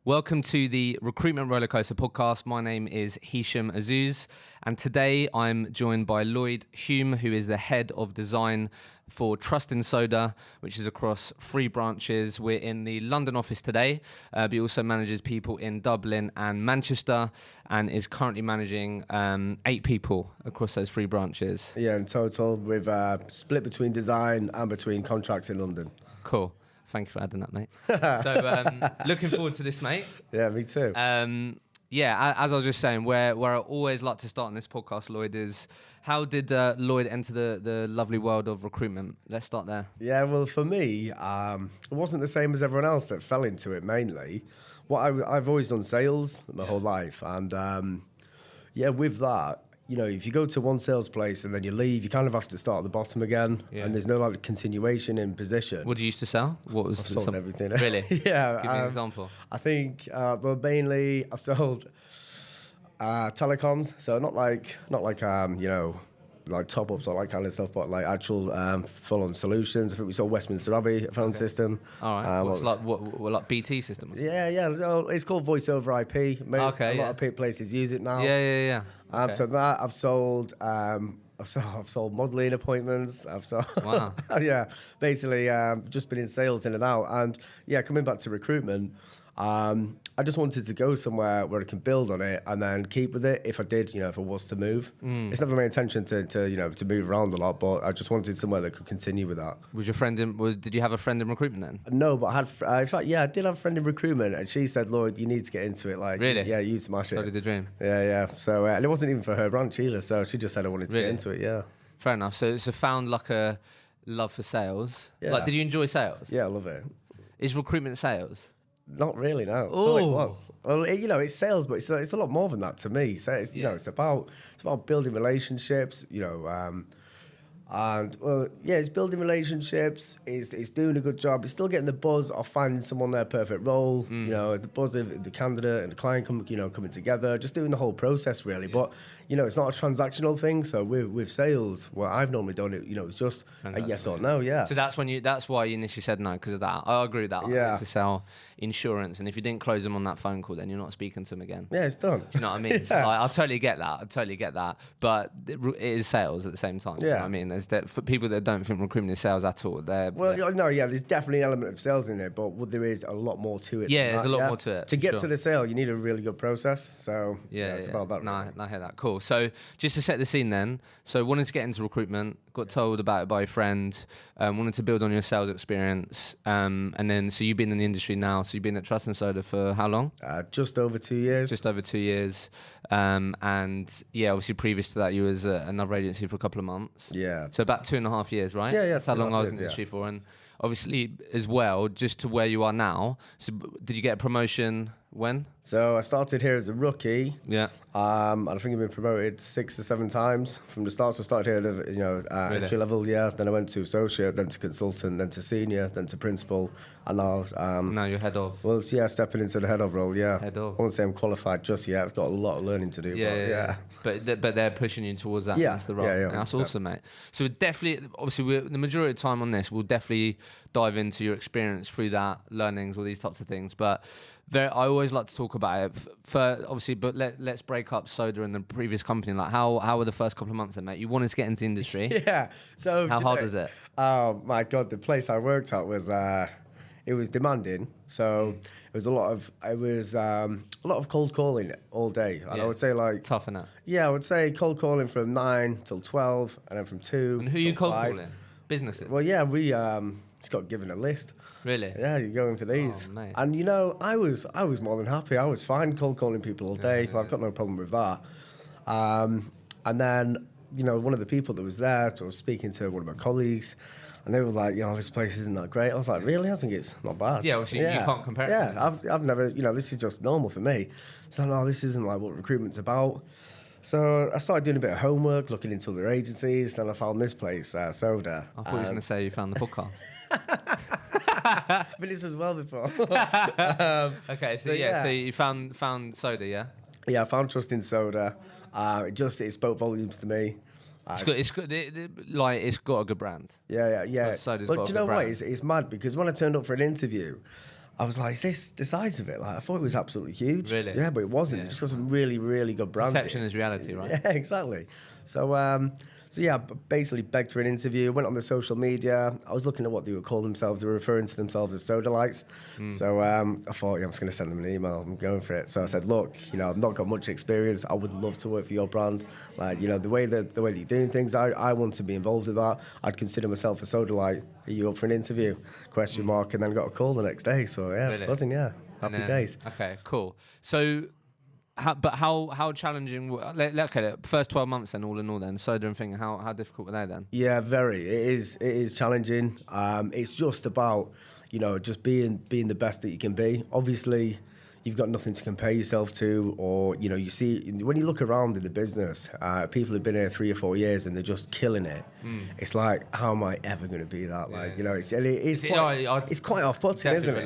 Welcome to the Recruitment Rollercoaster podcast. My name is Hisham Azuz, and today I'm joined by Lloyd Hulme, who is the head of design for Trust in Soda, which is across 3 branches. We're in the London office today, but he also manages people in Dublin and Manchester, and is currently managing 8 people across those 3 branches. Yeah, in total, we've split between design and between contracts in London. Cool. Thank you for adding that, mate. So looking forward to this, mate. Yeah, me too. Yeah, as I was just saying, where I always like to start on this podcast, Lloyd, is how did Lloyd enter the lovely world of recruitment? Let's start there. Yeah, well, for me, it wasn't the same as everyone else that fell into it mainly. I've always done sales my whole life. And yeah, with that, you know, if you go to one sales place and then you leave, you kind of have to start at the bottom again. Yeah. And there's no like continuation in position. What did you used to sell? What was I've sold everything. Really? Yeah. Give me an example. I think, well, mainly I've sold telecoms. So not like you know, like top-ups or that kind of stuff, but like actual full-on solutions. I think we sold Westminster Abbey, a phone system. All right. What's like BT system? Yeah. It's called voice over IP. Okay. A lot of places use it now. Yeah. Okay. So that I've sold. I've sold modelling appointments. I've sold. Wow. Yeah. Basically, just been in sales in and out, and yeah, coming back to recruitment. I just wanted to go somewhere where I can build on it and then keep with it if I did, you know, if I was to move. It's never my intention to you know, to move around a lot, but I just wanted somewhere that could continue with that. Was your friend did you have a friend in recruitment then? No, but in fact, I did have a friend in recruitment, and she said, Lloyd, you need to get into it. Like, really? Yeah, you smash it. Started the dream. Yeah. So, and it wasn't even for her branch either, so she just said I wanted to get into it, yeah. Fair enough. So it's found like a love for sales. Yeah. Like, did you enjoy sales? Yeah, I love it. Is recruitment sales? Not really, no. Oh, it was. Well, you know, it's sales, but it's a lot more than that to me. So it's, you know, it's about building relationships. You know, and well, yeah, it's building relationships. It's doing a good job. It's still getting the buzz of finding someone their perfect role. You know, the buzz of the candidate and the client coming together. Just doing the whole process really. Yeah. But you know, it's not a transactional thing. So with sales, well, I've normally done it. You know, it's just a yes or no. Yeah. So that's why you initially said no, because of that. I agree with that. Yeah. I used to sell insurance, and if you didn't close them on that phone call, then you're not speaking to them again. Yeah, it's done. Do you know what I mean? Yeah. So, like, I totally get that. But it is sales at the same time. Yeah. You know what I mean, for people that don't think recruitment is sales at all, there's definitely an element of sales in it, but there is a lot more to it. Yeah, there's a lot more to it. To get to the sale, you need a really good process. So it's about that. No, I hear that. Cool. So just to set the scene then, so wanted to get into recruitment, got told about it by a friend, wanted to build on your sales experience, and then so you've been in the industry now, so you've been at Trust and Soda for how long? Just over 2 years. Just over 2 years. And yeah, obviously previous to that you was at another agency for a couple of months. Yeah. So about 2.5 years, right? Yeah. That's how long I was in the industry for. And obviously as well, just to where you are now, so did you get a promotion when? So I started here as a rookie. Yeah. And I think I've been promoted 6 or 7 times from the start. So I started here at Really? entry level, yeah. Then I went to associate, then to consultant, then to senior, then to principal, and now now you're head of. Well, yeah, stepping into the head of role, yeah. Head of. I won't say I'm qualified just yet. I've got a lot of learning to do. Yeah. But they're pushing you towards that. Yeah. That's the role. Yeah, That's awesome, mate. So we're definitely, obviously, the majority of the time on this, we'll definitely dive into your experience through that, learnings, all these types of things. But I always like to talk about it. Obviously, but let's break up Soda and the previous company. Like, how were the first couple of months then, mate? You wanted to get into the industry. Yeah. So how hard was it? Oh my God, the place I worked at was it was demanding. So it was a lot of cold calling all day. And I would say like tough, innit? Yeah, I would say cold calling from 9 till 12, and then from 2. And who you cold calling? Businesses. Well, yeah, we just got given a list. Really? Yeah, you're going for these. Oh, mate. And you know, I was more than happy. I was fine cold calling people all day. I've got no problem with that. And then, you know, one of the people that was there, so I was speaking to one of my colleagues, and they were like, you know, this place isn't that great. I was like, really? I think it's not bad. Yeah, obviously you can't compare it. Yeah, I've never, you know, this is just normal for me. So no, this isn't like what recruitment's about. So I started doing a bit of homework, looking into other agencies. Then I found this place, Soda. I thought you were going to say you found the podcast. But this as well before. Okay, so you found Soda, yeah? Yeah, I found Trust in Soda. It spoke volumes to me. It's got a good brand. Yeah. Soda's But got do a you know good what? brand. It's mad because when I turned up for an interview, I was like, is this the size of it? Like, I thought it was absolutely huge. Really? Yeah, but it wasn't. Yeah. It just got some really, really good branding. Perception is reality, right? Yeah, exactly. So yeah, basically begged for an interview, went on the social media. I was looking at what they would call themselves. They were referring to themselves as soda lights. So I thought, I'm just going to send them an email. I'm going for it. So I said, look, I've not got much experience. I would love to work for your brand. Like, the way that you're doing things, I want to be involved with that. I'd consider myself a soda light. Are you up for an interview? Question mark. And then got a call the next day. So yeah, Really? it's buzzing. Yeah, happy days. Okay, cool. So. How challenging? Okay, first 12 months then, all in all, then soda and thing. How difficult were they then? Yeah, very. It is challenging. It's just about just being the best that you can be. Obviously, you've got nothing to compare yourself to, or you see when you look around in the business, people have been here 3 or 4 years and they're just killing it. It's like, how am I ever going to be that? Like, it's quite off-putting, isn't it?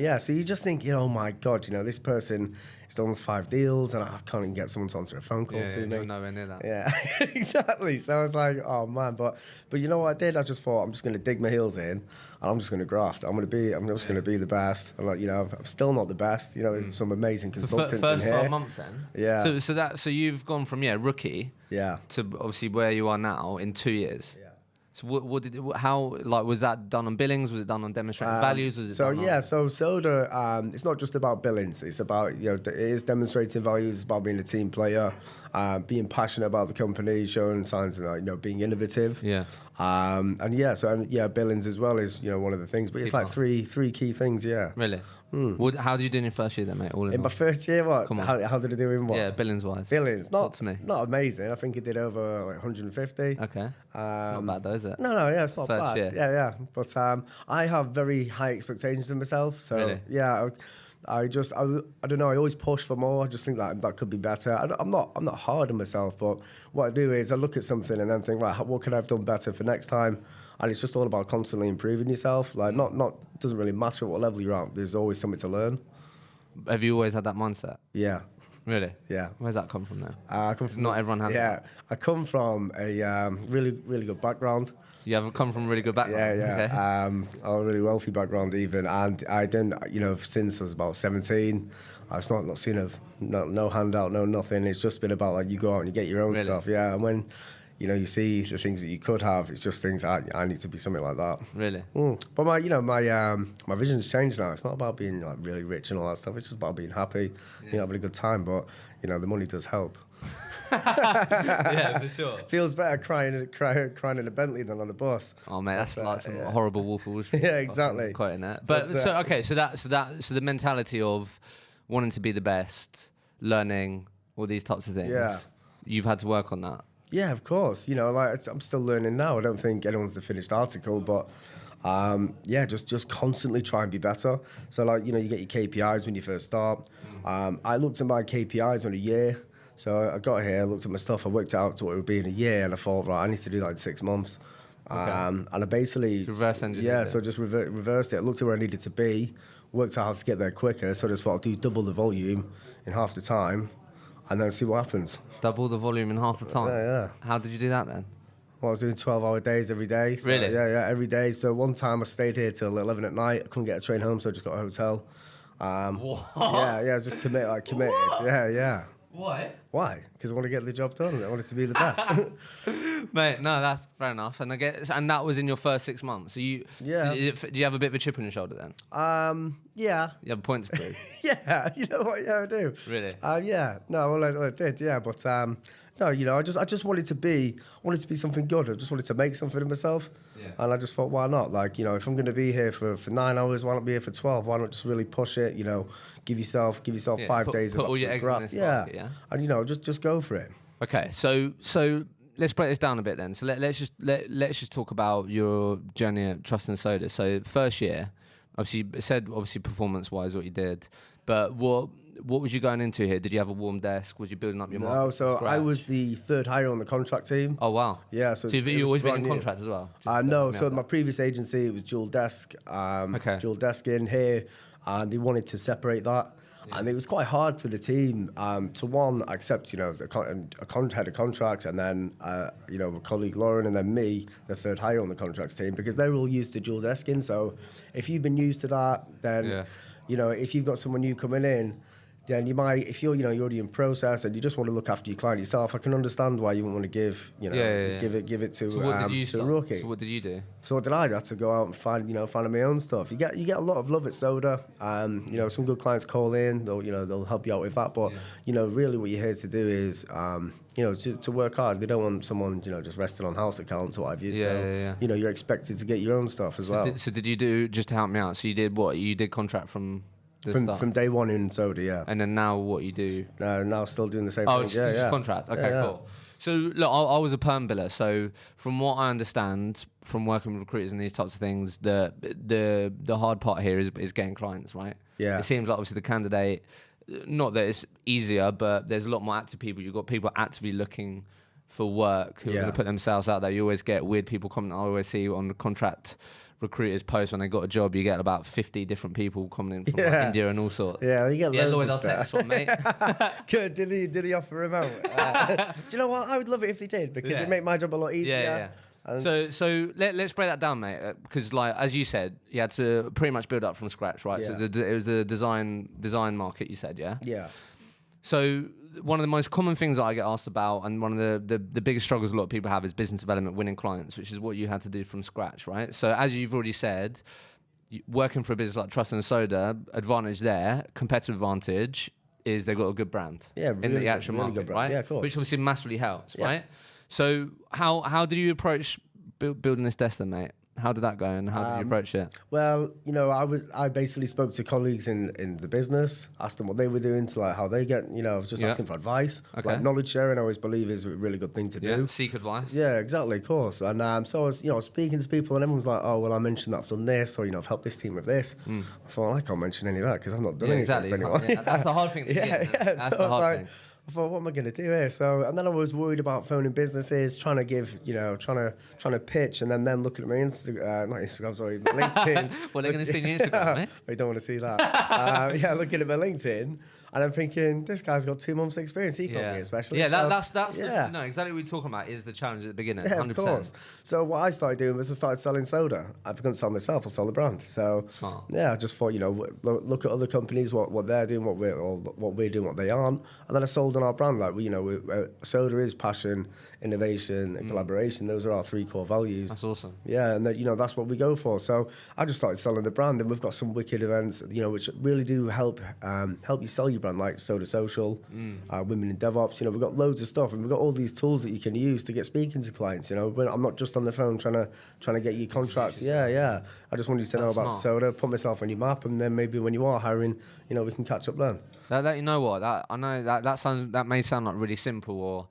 Yeah. So you just think, oh my God, this person has done 5 deals and I can't even get someone to answer a phone call to me. Nowhere near that. Yeah, exactly. So I was like, oh man, but you know what I did? I just thought, I'm just going to dig my heels in and I'm just going to graft. I'm just going to be the best. And I'm still not the best. There's some amazing consultants in here. First 12 months then. Yeah. So you've gone from rookie. Yeah. To obviously where you are now in 2 years. Yeah. So was that done on billings? Was it done on demonstrating values? Was it so soda, it's not just about billings. It's about it is demonstrating values. It's about being a team player, being passionate about the company, showing signs of being innovative. Yeah. Billings as well is one of the things. But it's like three key things. Yeah. Really. How did you do in your first year then, mate? In my first year, what? Come on. How did I do in what? Yeah, billings-wise. Billings, not to me. Not amazing. I think it did over 150. Okay. It's not bad though, is it? No, yeah, it's not bad. Year. Yeah. But I have very high expectations of myself. So really? Yeah, I don't know. I always push for more. I just think that could be better. I'm not hard on myself, but what I do is I look at something and then think, right, what could I have done better for next time? And it's just all about constantly improving yourself. Like, it doesn't really matter what level you're at. There's always something to learn. Have you always had that mindset? Yeah. Really? Yeah. Where's that come from then? I come from not everyone has. Yeah. I come from a really, really good background. You have come from a really good background? Yeah. Okay. A really wealthy background even. And I didn't, since I was about 17, I've not seen no handout, no nothing. It's just been about, like, you go out and you get your own stuff. Yeah. And when you see the things that you could have, it's just things I need to be something like that. Really? But my vision's changed now. It's not about being like really rich and all that stuff. It's just about being happy, having a good time. But the money does help. Yeah, for sure. Feels better crying in a Bentley than on a bus. Oh mate, that's like some horrible Wolf of Wall Street. Yeah, exactly. Quoting that. But so the mentality of wanting to be the best, learning all these types of things. Yeah. You've had to work on that. Yeah, of course. I'm still learning now. I don't think anyone's the finished article, but just constantly try and be better. So you get your KPIs when you first start. I looked at my KPIs on a year. So I got here, looked at my stuff, I worked out to what it would be in a year, and I thought, right, I need to do that in 6 months. Okay. And I basically reverse engineered. Yeah, so I just reversed it. I looked at where I needed to be, worked out how to get there quicker. So I just thought I'll do double the volume in half the time, and then see what happens. Double the volume in half the time? Yeah. How did you do that then? Well, I was doing 12-hour days every day. So really? Yeah, every day. So one time I stayed here till 11 at night. I couldn't get a train home, so I just got a hotel. What? Yeah, I was just committed. What? Yeah. Why? Because I want to get the job done. I want it to be the best. Mate, no, that's fair enough. And that was in your first 6 months. So do you have a bit of a chip on your shoulder then? Yeah. You have a point to prove. Yeah, you know what? Yeah, I do. Really? Yeah. No, well, I did. Yeah, but no, I just wanted to be something good. I just wanted to make something of myself. Yeah. And I just thought, why not? Like, if I'm going to be here for 9 hours, why not be here for 12? Why not just really push it? Give yourself 5 days put of all your eggs graft. in this basket, yeah. And just go for it. Okay, so let's break this down a bit then. So let's just talk about your journey at Trust and Soda. So first year, obviously you said performance wise what you did, but what was you going into here? Did you have a warm desk? Was you building up your market? No, so I was the third hire on the contract team. Oh wow! Yeah, so you've always been in contract as well. No, so my previous agency it was dual desk. Dual desk in here, and they wanted to separate that. Yeah. And it was quite hard for the team to accept, a head of contracts, and then my colleague Lauren, and then me, the third hire on the contracts team, because they're all used to dual desking. So if you've been used to that, then you know, if you've got someone new coming in, then you might, if you're already in process and you just want to look after your client yourself, I can understand why you wouldn't want to give, give it to So what did you to a rookie. So what did you do? So what did I do? I had to go out and find my own stuff. You get a lot of love at Soda. You know, some good clients call in. They'll help you out with that. But you know, really, what you're here to do is to work hard. They don't want someone just resting on house accounts or whatever. You know, you're expected to get your own stuff as well. So did you do, just to help me out? So you did what? You did contract from day one in Soda, yeah. And then now what you do? Now still doing the same thing. Just contract. Okay, cool. So look, I was a perm biller. So from what I understand from working with recruiters and these types of things, the hard part here is getting clients, right? Yeah. It seems like obviously the candidate, not that it's easier, but there's a lot more active people. You've got people actively looking for work who are going to put themselves out there. You always get weird people commenting. I always see on the contract recruiters post when they got a job, you get about 50 different people coming in from like India and all sorts. Yeah, you get loads Lloyd, of I'll take this one, mate. Good. Did he offer him out? Do you know what? I would love it if they did, because it'd make my job a lot easier. So let's break that down, mate. Because like as you said, you had to pretty much build up from scratch, right? Yeah. So it was a design market, you said, yeah. Yeah. So one of the most common things that I get asked about, and one of the biggest struggles a lot of people have, is business development, winning clients, which is what you had to do from scratch, right? So as you've already said, working for a business like Trust and Soda, advantage there, competitive advantage is they've got a good brand in the actual market, right? Yeah, of course. Which obviously massively helps, right? So how did you approach building this desk then, mate? How did that go, and how did you approach it? Well, I basically spoke to colleagues in the business, asked them what they were doing, to like how they get, I was just asking for advice. Okay. Like knowledge sharing, I always believe is a really good thing to do. Seek advice. Yeah, exactly, of course. And so I was, speaking to people, and everyone's like, oh, well, I mentioned that I've done this, or, I've helped this team with this. I thought, well, I can't mention any of that because I've not done anything for anyone. That's the hard thing. That's the hard thing. I thought, what am I going to do here? So, and then I was worried about phoning businesses, trying to give, trying to pitch, and then looking at my LinkedIn. Well, they're going to see your Instagram, mate. We don't want to see that. Looking at my LinkedIn, and I'm thinking, this guy's got 2 months' experience, e-commerce especially. Yeah, that's exactly what we're talking about is the challenge at the beginning. Yeah, 100%. of course. So what I started doing was I started selling soda. I couldn't sell myself, I'll sell the brand. So smart. Yeah, I just thought, look at other companies, what they're doing, what we're doing, what they aren't, and then I sold on our brand. Like soda is passion, innovation, and collaboration. Those are our 3 core values. That's awesome. Yeah, and that's what we go for. So I just started selling the brand, and we've got some wicked events, which really do help you sell your brand, like Soda Social, Women in DevOps. We've got loads of stuff, and we've got all these tools that you can use to get speaking to clients. I'm not just on the phone trying to get you contracts. Yeah. I just want you to know about Soda, put myself on your map, and then maybe when you are hiring, we can catch up then. That you know what? I know that may sound like really simple or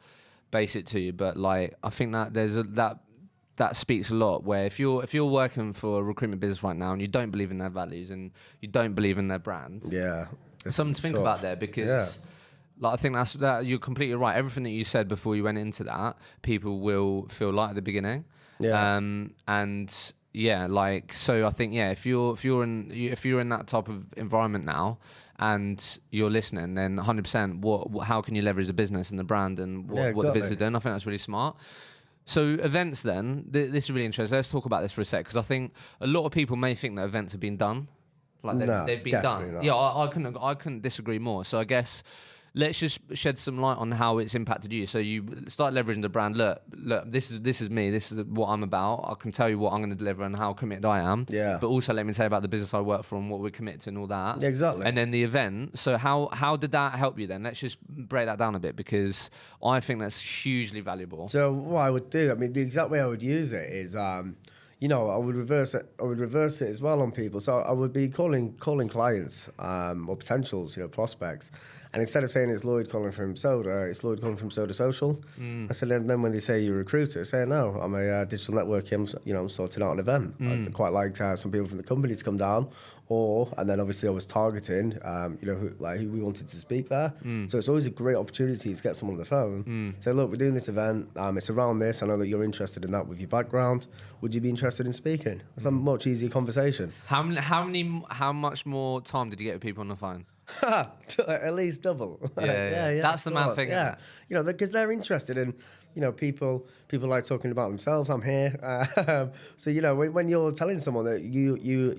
basic to you, but like I think that there's that speaks a lot. Where if you're working for a recruitment business right now and you don't believe in their values and you don't believe in their brand, something to think about there, because like I think that you're completely right. Everything that you said before you went into that, people will feel like at the beginning. Yeah. So I think if you're in that type of environment now and you're listening, then 100% how can you leverage the business and the brand and what the business is doing? I think that's really smart. So events then, this is really interesting. Let's talk about this for a sec, because I think a lot of people may think that events have been done. Like they've been done. Not. Yeah, I couldn't disagree more. So I guess let's just shed some light on how it's impacted you. So you start leveraging the brand. Look, this is me. This is what I'm about. I can tell you what I'm going to deliver and how committed I am. Yeah. But also let me tell you about the business I work for and what we're committed to and all that. Yeah, exactly. And then the event. So how did that help you then? Let's just break that down a bit, because I think that's hugely valuable. So what I would do, the exact way I would use it is, I would reverse it. I would reverse it as well on people. So I would be calling clients or potentials, prospects. And instead of saying it's Lloyd calling from Soda, it's Lloyd calling from Soda Social. I said, then when they say you're a recruiter, say, no, I'm a digital networking, I'm sorting out an event. I quite like some people from the company to come down. And then obviously I was targeting, who we wanted to speak there. So it's always a great opportunity to get someone on the phone. Say, look, we're doing this event. It's around this. I know that you're interested in that with your background. Would you be interested in speaking? It's a much easier conversation. How much more time did you get with people on the phone? At least double. Yeah. That's the mad thing, isn't it? You know, because they're interested in, you know, people like talking about themselves. I'm here. So, you know, when you're telling someone that you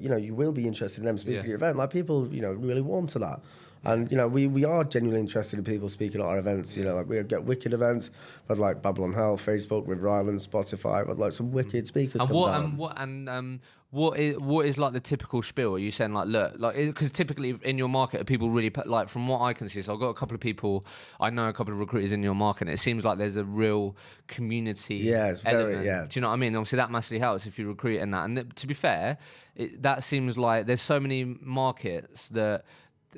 know, you will be interested in them speaking at your event, like people, you know, really warm to that. And, you know, we are genuinely interested in people speaking at our events. You know, like we get wicked events. But like Babylon Health, Facebook, River Island, Spotify, but like some wicked speakers And come down. what is like the typical spiel? Are you saying like, look, like, because typically in your market, are people really like, from what I can see? So I've got a couple of people, I know a couple of recruiters in your market, and it seems like there's a real community It's very, element. Do you know what I mean? Obviously that massively helps if you recruit in that. And to be fair, that seems like there's so many markets that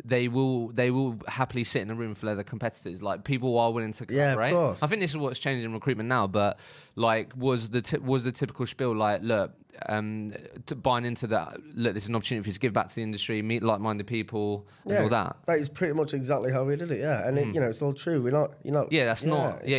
they will happily sit in a room full of their competitors. Like, people are willing to collaborate. Of course. I think this is what's changed in recruitment now. But like, was the typical spiel like, look, buying into that, look, this is an opportunity for you to give back to the industry, meet like-minded people, and all that. That is pretty much exactly how we did it. And it, you know, it's all true. You're not. You're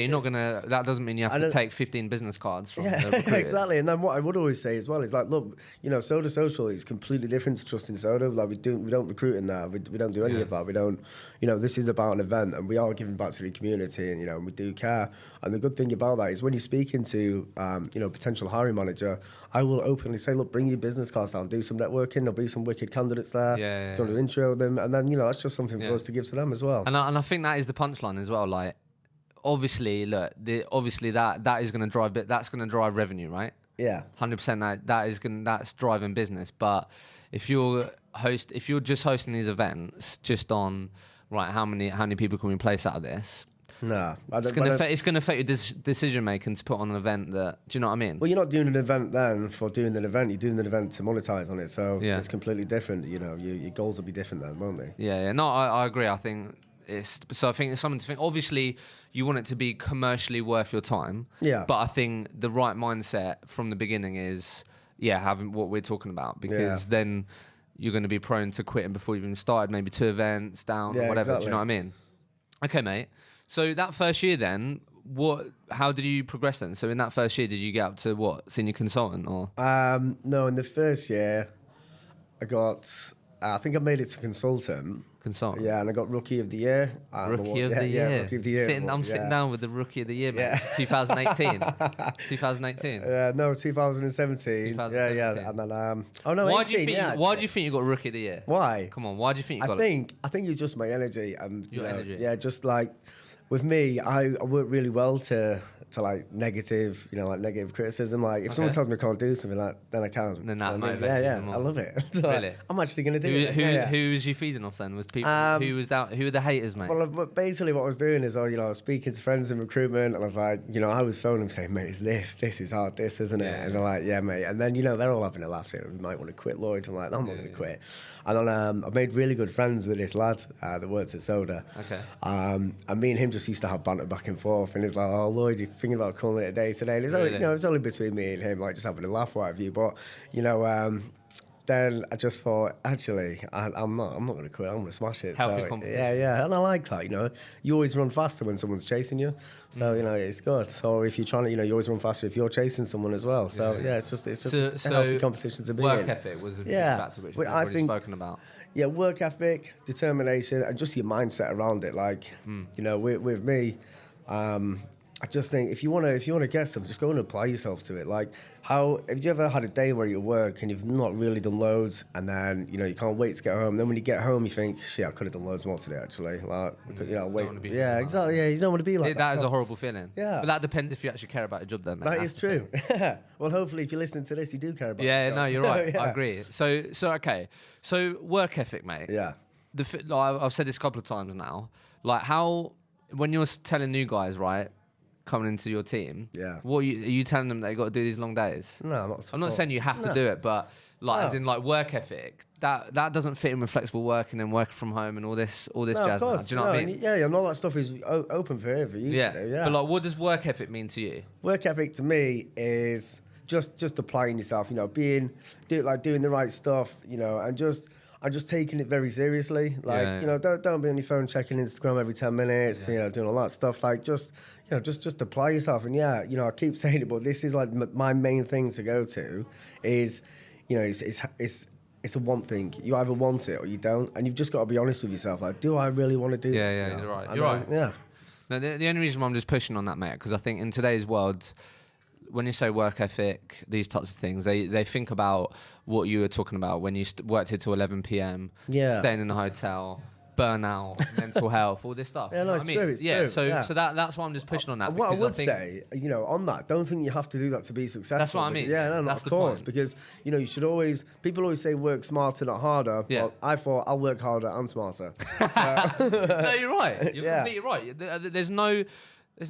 not gonna. That doesn't mean you have to take 15 business cards from the recruiters. Exactly. And then what I would always say as well is like, look, you know, Soda Social is completely different to Trust in Soda. Like we don't recruit in that. We don't do any of that. We don't. You know, this is about an event, and we are giving back to the community, and you know, we do care. And the good thing about that is when you're speaking to, you know, potential hiring manager, I will openly say, look, bring your business cards down, do some networking. There'll be some wicked candidates there. If you want to intro them, and then, you know, that's just something for us to give to them as well. And I think that is the punchline as well. Like, obviously, look, that is going to drive that's going to drive revenue, right? 100%. That's driving business. But if you're just hosting these events just on, right, how many people can we place out of this? Nah, it's going to affect your decision making to put on an event that. Do you know what I mean? Well, you're not doing an event then for doing an event. You're doing an event to monetize on it. So it's completely different. You know, your goals will be different then, won't they? Yeah. No, I agree. I think it's something to think. Obviously, you want it to be commercially worth your time. Yeah. But I think the right mindset from the beginning is having what we're talking about, because then you're going to be prone to quitting before you've even started. Maybe 2 events down or whatever. Exactly. Do you know what I mean? Okay, mate. So that first year then, how did you progress then? So in that first year, did you get up to what, senior consultant or? No, in the first year, I think I made it to consultant. Consultant? Yeah, and I got Rookie of the Year. Rookie of the Year. Yeah, Rookie of the Year. I'm sitting down with the Rookie of the Year, mate. 2018. 2018. No, 2017. Yeah. And then, why 18, do you think you got Rookie of the Year? Why? Come on, why do you think you got it? I think it's just my energy. And, Your energy? Yeah, just like, with me, I work really well to like negative, you know, like negative criticism. Like if someone tells me I can't do something, like then I can. Then that motivates you more. I love it. So really? I'm actually going to do it. Who was you feeding off then? Was people who were the haters, mate? Well, basically what I was doing is, I was speaking to friends in recruitment, and I was like, you know, I was phoning them saying, mate, it's this is hard, this, isn't it? And they're like, yeah, mate. And then, you know, they're all having a laugh saying, we might want to quit, Lloyd. I'm like, no, I'm not going to quit. And then I made really good friends with this lad that works at Soda. Okay. And me and him just used to have banter back and forth, and he's like, oh, Lloyd, you're thinking about calling it a day today? And it's only, you know, it's only between me and him, like just having a laugh, what have you. But, you know, then I just thought, actually, I'm not going to quit. I'm going to smash it. Healthy competition. Yeah. And I like that, you know. You always run faster when someone's chasing you. So, you know, it's good. So if you're trying to, you know, you always run faster if you're chasing someone as well. So, it's just a healthy competition to be in. Work ethic was a factor which we've already spoken about. Yeah, work ethic, determination, and just your mindset around it. Like, you know, with me, I just think if you want to get something, just go and apply yourself to it. Like, have you ever had a day where you work and you've not really done loads, and then, you know, you can't wait to get home. Then when you get home, you think, shit, I could have done loads more today, actually. Like, you know, wait. Yeah, exactly. Yeah, you don't want to be like that. That is a horrible feeling. Yeah. But that depends if you actually care about your job then, mate. That is true. Well, hopefully, if you're listening to this, you do care about your job. No, you're right. I agree. So okay. So work ethic, mate. Yeah. I've said this a couple of times now. Like, when you're telling new guys, right, coming into your team, what are you telling them they got to do these long days? No, I'm not saying you have to do it, but like, as in like work ethic, that doesn't fit in with flexible working and working from home and all this jazz. Now. Do you know what I mean? Yeah, and all that stuff is open for you to do. Yeah. But like, what does work ethic mean to you? Work ethic to me is just applying yourself. You know, doing the right stuff. You know, and just taking it very seriously. Like, you know, don't be on your phone checking Instagram every 10 minutes. You know, doing all that stuff. Like, just apply yourself. And you know, I keep saying it, but this is like my main thing to go to is, you know, it's it's a want thing. You either want it or you don't, and you've just got to be honest with yourself. Like, do I really want to do this? Yeah, you're right. You're right. Yeah. No, the only reason why I'm just pushing on that, mate, because I think in today's world, when you say work ethic, these types of things, they think about what you were talking about when you worked here till 11 p.m. Yeah. Staying in the hotel, burnout, mental health, all this stuff. Yeah, no, it's true. It's true. So that's why I'm just pushing on that. What I would say, on that, don't think you have to do that to be successful. That's what I mean. Yeah, no, that's of course, because you should always. People always say work smarter, not harder. Yeah. Well, I thought I'll work harder and smarter. No, you're right. You're Yeah. completely right. There's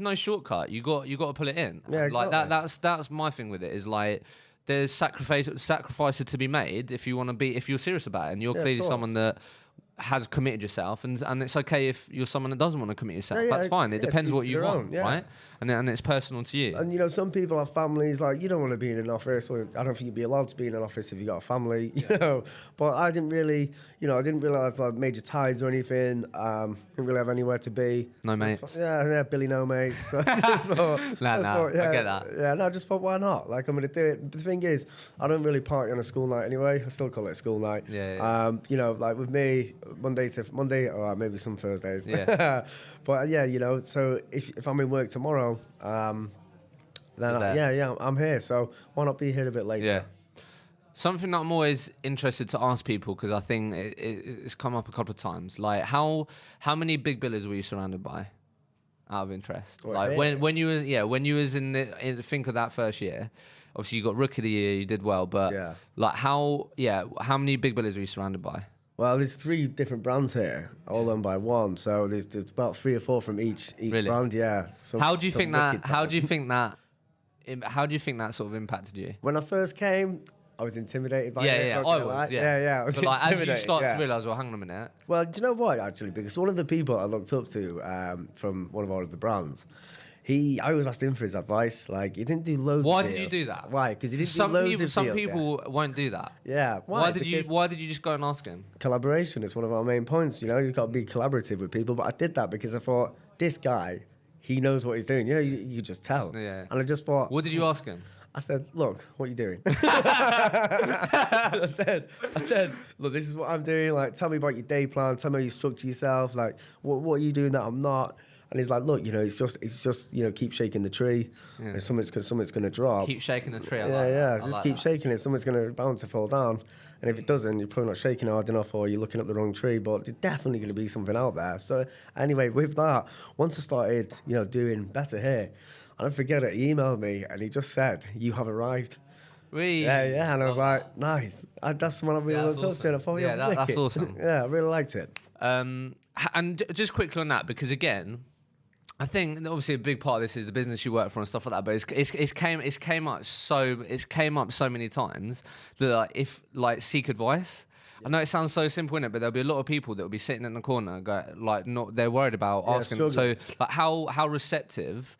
no shortcut. You got to pull it in. Yeah, Like exactly. that's my thing with it. Is like there's sacrifices to be made if you're serious about it, and you're Yeah, of clearly course. someone that has committed yourself, and it's okay if you're someone that doesn't want to commit yourself. Yeah, That's fine. It yeah, depends each what to you their want, own, yeah. right? And it's personal to you. And some people have families, like you don't want to be in an office, or I don't think you'd be allowed to be in an office if you got a family, But I didn't really, I didn't really have major ties or anything. Didn't really have anywhere to be. No mates. Yeah, Billy, no mates. I get that. Yeah, no, I just thought, why not? Like, I'm going to do it. The thing is, I don't really party on a school night anyway. I still call it a school night. Yeah. Like with me, Monday, all right, maybe some Thursdays. Yeah. But so if I'm in work tomorrow, then I'm here. So why not be here a bit later? Yeah. Something that I'm always interested to ask people, because I think it's come up a couple of times. Like, how many big billers were you surrounded by? Out of interest, Well, like yeah. when you was in the think of that first year. Obviously, you got Rookie of the Year, you did well, but Yeah. like how many big billers were you surrounded by? Well, there's 3 different brands here, all owned by one. So there's about 3 or 4 from each Really? brand. Yeah. How do you think that? wicked How talent. do you think that sort of impacted you? When I first came, I was intimidated by it. I not was. gonna lie. Yeah, Yeah, I was But like, as you intimidated, start yeah. to realise, well, hang on a minute. Well, do you know what, actually? Because one of the people I looked up to from one of our other brands, I always asked him for his advice. Like, he didn't do loads Why of did you deals. do that? Why? Because he didn't Some do loads people, of some deals, people won't do that. Yeah. Why did you? Because Why did you just go and ask him? collaboration is one of our main points. You've got to be collaborative with people. But I did that because I thought, this guy, he knows what he's doing. You just tell. Yeah. And I just thought... What did you ask him? I said, look, what are you doing? I said, look, this is what I'm doing. Like, tell me about your day plan. Tell me how you structure yourself. Like, what are you doing that I'm not? And he's like, look, it's just keep shaking the tree. Yeah. And something's going to drop. Keep shaking the tree. I Yeah, like yeah. that. I Just like keep that. shaking it. Something's going to bound to fall down. And if it doesn't, you're probably not shaking hard enough, or you're looking up the wrong tree. But there's definitely going to be something out there. So anyway, with that, once I started, doing better here, I don't forget it. He emailed me and he just said, "You have arrived." Really? Yeah. And I was like, nice. That's what I really looked up to. And I thought, Yeah, that's wicked. awesome. Yeah, I really liked it. And just quickly on that, because again, I think obviously a big part of this is the business you work for and stuff like that. But it's came up so many times that seek advice. I know it sounds so simple, innit? But there'll be a lot of people that will be sitting in the corner, they're worried about asking. So struggling. like, how receptive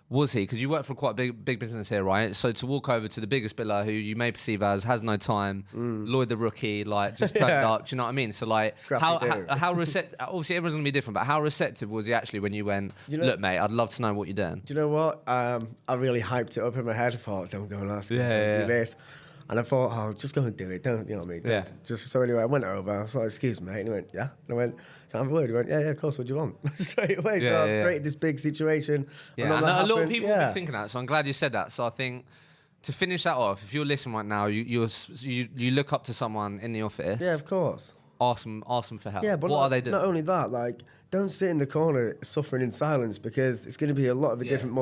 was he? Because you work for quite a big business here, right? So to walk over to the biggest biller, who you may perceive as has no time, Lloyd the Rookie, just turned Yeah. up. Do you know what I mean? So like, Scrappy dude. how receptive? Obviously, everyone's gonna be different, but how receptive was he actually when you went? Look, mate, I'd love to know what you're doing. Do you know what? I really hyped it up in my head. I thought, don't go and ask him. Yeah. Do this. And I thought, just go and do it. Don't, you know what I mean? Yeah. So anyway, I went over. I was like, excuse me, mate. And he went, yeah. And I went, can I have a word? He went, yeah, of course. What do you want? Straight away. So I created this big situation. Yeah, and and that a lot of happened. people will be thinking that. So I'm glad you said that. So I think to finish that off, if you're listening right now, you look up to someone in the office. Yeah, of course. Ask them for help. Yeah, but what are they doing? Not only that, don't sit in the corner suffering in silence, because it's going to be a lot of a different,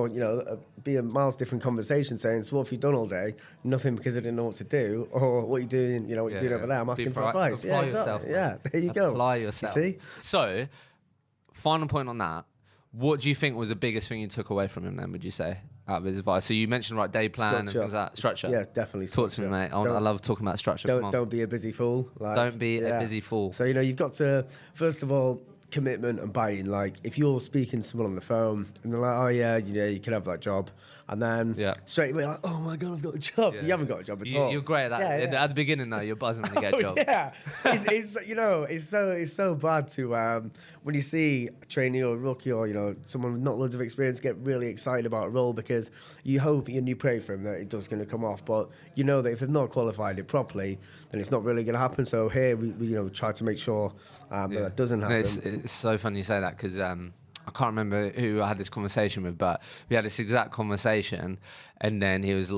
be a miles different conversation saying, so what have you done all day? Nothing, because I didn't know what to do, or what are you doing, what you're doing over there? I'm asking for advice. Apply Yeah, yourself. exactly. Yeah, there you go. Apply yourself. You see? So, final point on that. What do you think was the biggest thing you took away from him then, would you say, out of his advice? So you mentioned day plan and Structure. things like that. Structure. Yeah, definitely. Talk to me, mate. I love talking about structure. Come on. Don't be a busy fool. Don't be a busy fool. So, you've got to, first of all, commitment and buy-in. Like if you're speaking to someone on the phone and they're like, oh yeah, you can have that job, and then straight away like, oh my god, I've got a job. You haven't got a job at all. You're great at that. At the beginning though, you're buzzing when you get a job. Yeah, it's so bad to when you see a trainee or a rookie or someone with not loads of experience get really excited about a role, because you hope and you pray for them that it does going to come off, but you know that if they've not qualified it properly, then it's not really going to happen. So here we try to make sure that doesn't happen. No, it's so funny you say that, because I can't remember who I had this conversation with, but we had this exact conversation, and then he was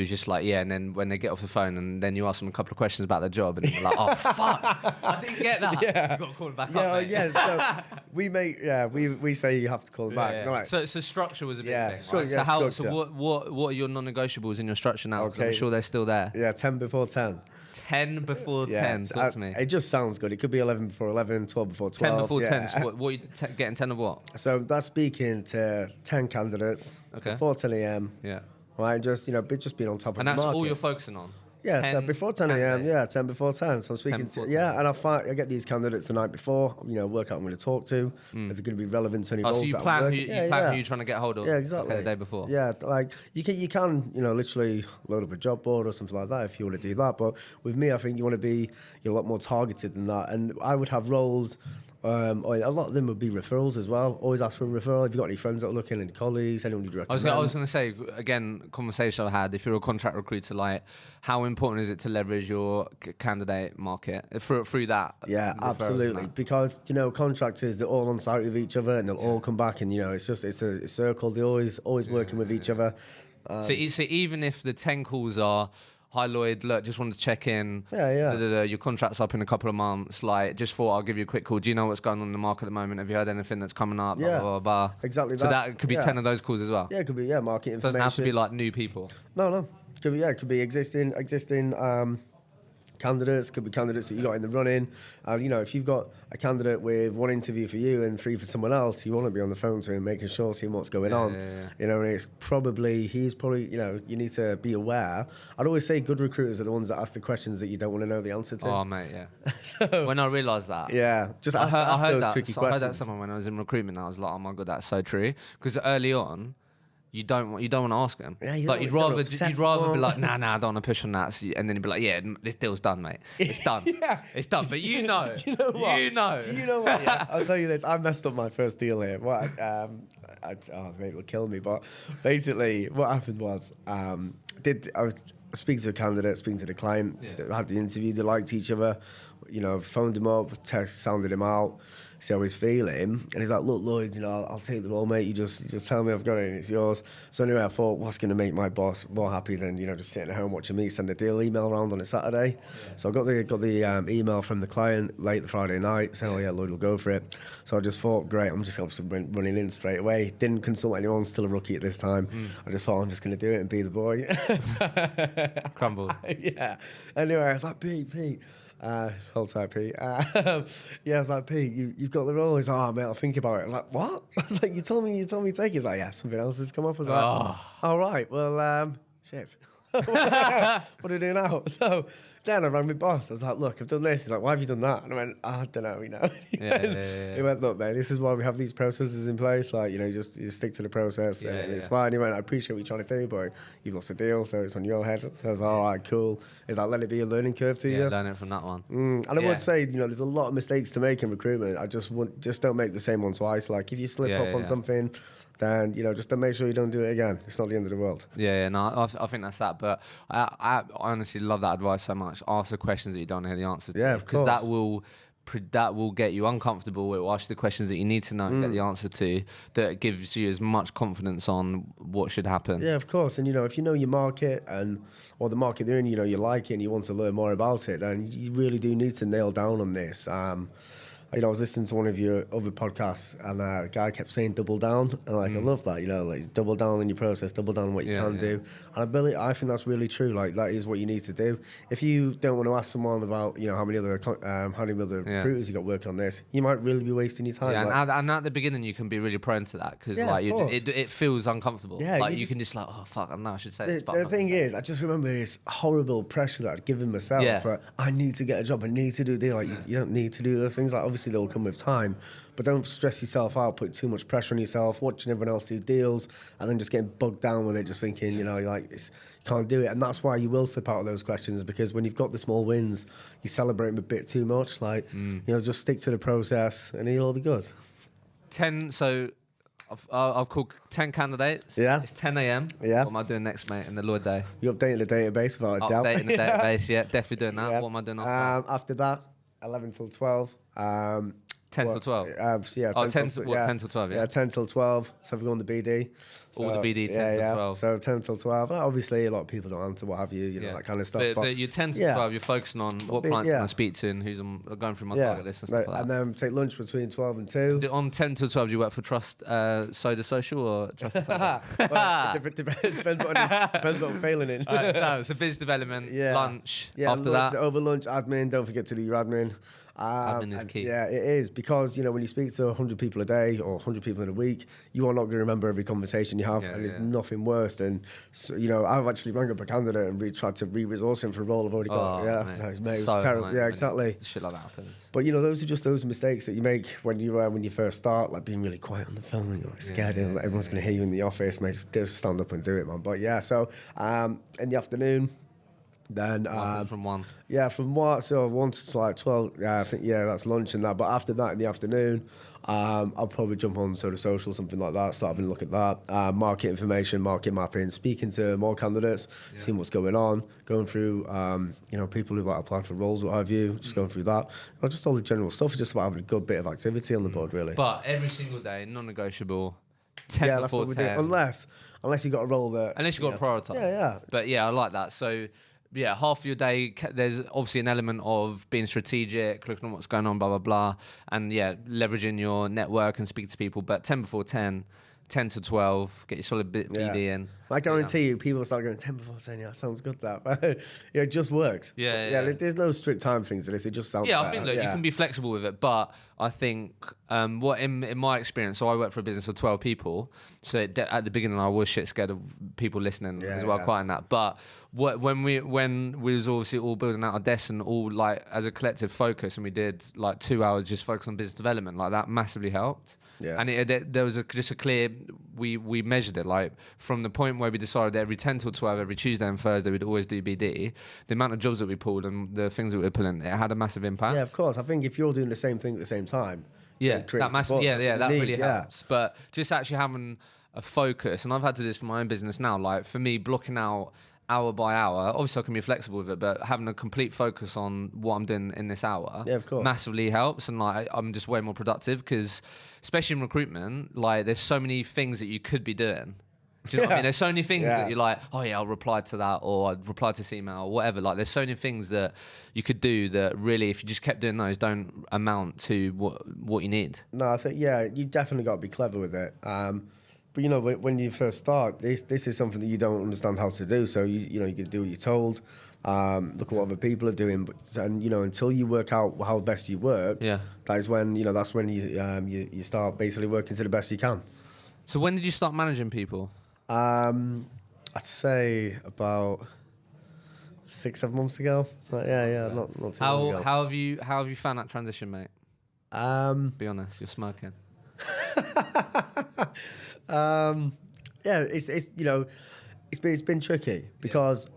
just like, yeah, and then when they get off the phone, and then you ask them a couple of questions about their job, and they're like, oh fuck, I didn't get that. Yeah. You've got to call them back up, mate. So we say you have to call them back. Yeah. Right. So structure was a big thing. Structure, right? So what are your non-negotiables in your structure now? Because I'm sure they're still there. Yeah, 10 before 10. 10 before 10. Talk to me. It just sounds good. It could be 11 before 11, 12 before 12. 10 before 10. So what are you getting 10 of what? So that's speaking to 10 candidates before 10 a.m. Yeah. Right, just being on top of the market. And that's all you're focusing on? Yeah, so before 10 a.m. 10 before 10. So I'm speaking to, and I get these candidates the night before, work out who I'm going to talk to, if they're going to be relevant to any roles. So you plan who you're trying to get hold of? Yeah, exactly. The day before? Yeah, like you can literally load up a job board or something like that if you want to do that. But with me, I think you want to be a lot more targeted than that. And I would have roles. A lot of them would be referrals as well. Always ask for a referral. Have you got any friends that are looking, any colleagues, anyone you'd recommend? I was going to say, again, conversation I had, if you're a contract recruiter, like, how important is it to leverage your candidate market through that? Yeah, absolutely. Because, contractors, they're all on site with each other and they'll all come back and, it's a circle. They're always working with each other. So even if the 10 calls are, hi Lloyd, look, just wanted to check in. Your contract's up in a couple of months. Like, just thought I'll give you a quick call. Do you know what's going on in the market at the moment? Have you heard anything that's coming up? Yeah, blah, blah, blah. Exactly. So that could be 10 of those calls as well. Yeah, it could be market information. Doesn't have to be like new people. No. It could be existing candidates, could be candidates that you got in the running. If you've got a candidate with one interview for you and 3 for someone else, you want to be on the phone to him, making sure, seeing what's going on. And he's probably, you need to be aware. I'd always say good recruiters are the ones that ask the questions that you don't want to know the answer to. Oh, mate, yeah. So, when I realised that. Yeah, just ask those tricky questions. I heard that someone when I was in recruitment, I was like, oh my God, that's so true. Because early on, you don't want to ask them. Yeah, you'd rather be like, nah, I don't want to push on that. So and then you'd be like, yeah, this deal's done, mate. It's done. It's done. But you know. Do you know what? Do you know what? Yeah, I'll tell you this. I messed up my first deal here. Mate, it'll kill me. But basically, what happened was, I was speaking to a candidate, speaking to the client. They had the interview. They liked each other. Phoned him up, sounded him out, see how he's feeling, and he's like, look, Lloyd, I'll take the role, mate. You just tell me I've got it and it's yours. So anyway, I thought, what's going to make my boss more happy than just sitting at home watching me send the deal email around on a Saturday? So I got the email from the client late the Friday night saying, oh yeah, Lloyd will go for it. So I just thought, great, I'm just running in straight away. Didn't consult anyone, still a rookie at this time. I just thought, I'm just going to do it and be the boy. Crumbled. Yeah. Anyway, I was like, Pete. Hold tight, Pete. I was like, Pete, you've got the role. He's like, oh, mate, I'll think about it. I was like, what? I was like, you told me to take it. He's like, yeah, something else has come up. I was like, all right, well, shit. What do I do now? So then I rang my boss. I was like, look, I've done this. He's like, why have you done that? And I went, I don't know, He went, look, mate, this is why we have these processes in place. Like, you just stick to the process and it's fine. He went, I appreciate what you're trying to do, but you've lost a deal, so it's on your head. So I was like, all right, cool. He's like, let it be a learning curve to you. Learn it from that one. And I would say, there's a lot of mistakes to make in recruitment. I just don't make the same one twice. Like, if you slip up on something, then just to make sure you don't do it again. It's not the end of the world. No, I think that's that. But I honestly love that advice so much. Ask the questions that you don't know the answers to. Yeah, of course. Because that will get you uncomfortable. It will ask you the questions that you need to know and get the answer to. That gives you as much confidence on what should happen. Yeah, of course. And if you know your market or the market they're in, you like it and you want to learn more about it, then you really do need to nail down on this. I was listening to one of your other podcasts, and a guy kept saying double down, and I love that. Like double down on your process, double down on what you can do, and I think that's really true. Like, that is what you need to do. If you don't want to ask someone about how many other recruiters you got working on this, you might really be wasting your time. Yeah, and at the beginning you can be really prone to that because it feels uncomfortable. Yeah, like you can just like, oh fuck, I know I should say this. The thing is, I just remember this horrible pressure that I'd given myself. Like, I need to get a job, I need to do a deal. Like, you don't need to do those things. Like, obviously obviously they'll come with time, but don't stress yourself out, put too much pressure on yourself, watching everyone else do deals, and then just getting bogged down with it, just thinking, you know, like, you can't do it. And that's why you will slip out of those questions, because when you've got the small wins, you celebrate them a bit too much. Like, you know, just stick to the process and it'll be good. 10, so I've called 10 candidates. Yeah. It's 10 a.m. Yeah. What am I doing next, mate, in the Lloyd day? You're updating the database without a doubt. Updating the database, yeah, definitely doing that. Yeah. What am I doing after After that, 11 till 12. 10 till 12? Yeah, Oh, 10 till 12, yeah. Yeah, 10 till 12. So we go on the BD. All the BD, 10 till 12. So 10 till 12. Obviously, a lot of people don't answer, what have you, you know, that kind of stuff. But you're 10 till 12, you're focusing on what clients I'm going to speak to and who's I'm going through my target list and stuff like that. And then take lunch between 12 and 2. On 10 till 12, do you work for Trust Soda Social or Trust and Soda? Well, it depends what I'm failing in. So business development, lunch, after that. Over lunch, admin, don't forget to do your admin. Admin is key. Yeah, it is, because, you know, when you speak to 100 people a day or 100 people in a week, you are not going to remember every conversation you have, and there's nothing worse than, so, you know, I've actually rang up a candidate and tried to re-resource him for a role I've already got. It was terrible. Yeah, exactly. Shit like that happens. But, you know, those are just those mistakes that you make when you first start, like being really quiet on the phone and you're like scared like everyone's going to hear you in the office, mate. Just stand up and do it, man. But yeah, so in the afternoon, then from 1. Yeah, from what? So 1 to like 12. Yeah, I think that's lunch and that. But after that in the afternoon, I'll probably jump on sort of social, something like that. Start having a look at that. Market information, market mapping, speaking to more candidates, seeing what's going on, going through you know, people who like applied for roles, what have you, just going through that. You know, just all the general stuff. It's just about having a good bit of activity on the board, really. But every single day, non-negotiable. 10 that's before what we 10. do. Unless you got a role that. Unless you got to prioritise. Yeah. But yeah, I like that. So. Yeah, half of your day, there's obviously an element of being strategic, looking at what's going on, blah, blah, blah. And yeah, leveraging your network and speaking to people. But 10 before 10, 10 to 12, get your solid bit BD in. I guarantee you, people start going 10 before 10. Yeah, that sounds good. That, it just works. Yeah. There's no strict time things to this. It just sounds. Yeah, better. I think you can be flexible with it, but I think what in my experience, so I work for a business of 12 people. So at the beginning, I was shit scared of people listening as well, quite in that. But when we was obviously all building out our desks and all like as a collective focus, and we did like 2 hours just focus on business development, like that massively helped. Yeah. And there was just a clear, we measured it, like from the point where we decided that every 10 till 12, every Tuesday and Thursday, we'd always do BD, the amount of jobs that we pulled and the things that we were pulling, it had a massive impact. Yeah, of course. I think if you're doing the same thing at the same time, that really helps. But just actually having a focus, and I've had to do this for my own business now, like for me, blocking out hour by hour, obviously I can be flexible with it, but having a complete focus on what I'm doing in this hour massively helps, and like I'm just way more productive, because especially in recruitment, like there's so many things that you could be doing. Do you know what I mean? There's so many things that you're like, oh yeah, I'll reply to that, or I'll reply to this email, or whatever. Like there's so many things that you could do that really, if you just kept doing those, don't amount to what you need. No, I think, you definitely got to be clever with it. But you know, when you first start, this is something that you don't understand how to do. So you know, you can do what you're told. Look at what other people are doing, and you know, until you work out how best you work, that's when you start basically working to the best you can. So when did you start managing people? I'd say about 6-7 months ago. So not too long ago. How have you found that transition, mate? Be honest, you're smirking. It's you know, it's been tricky because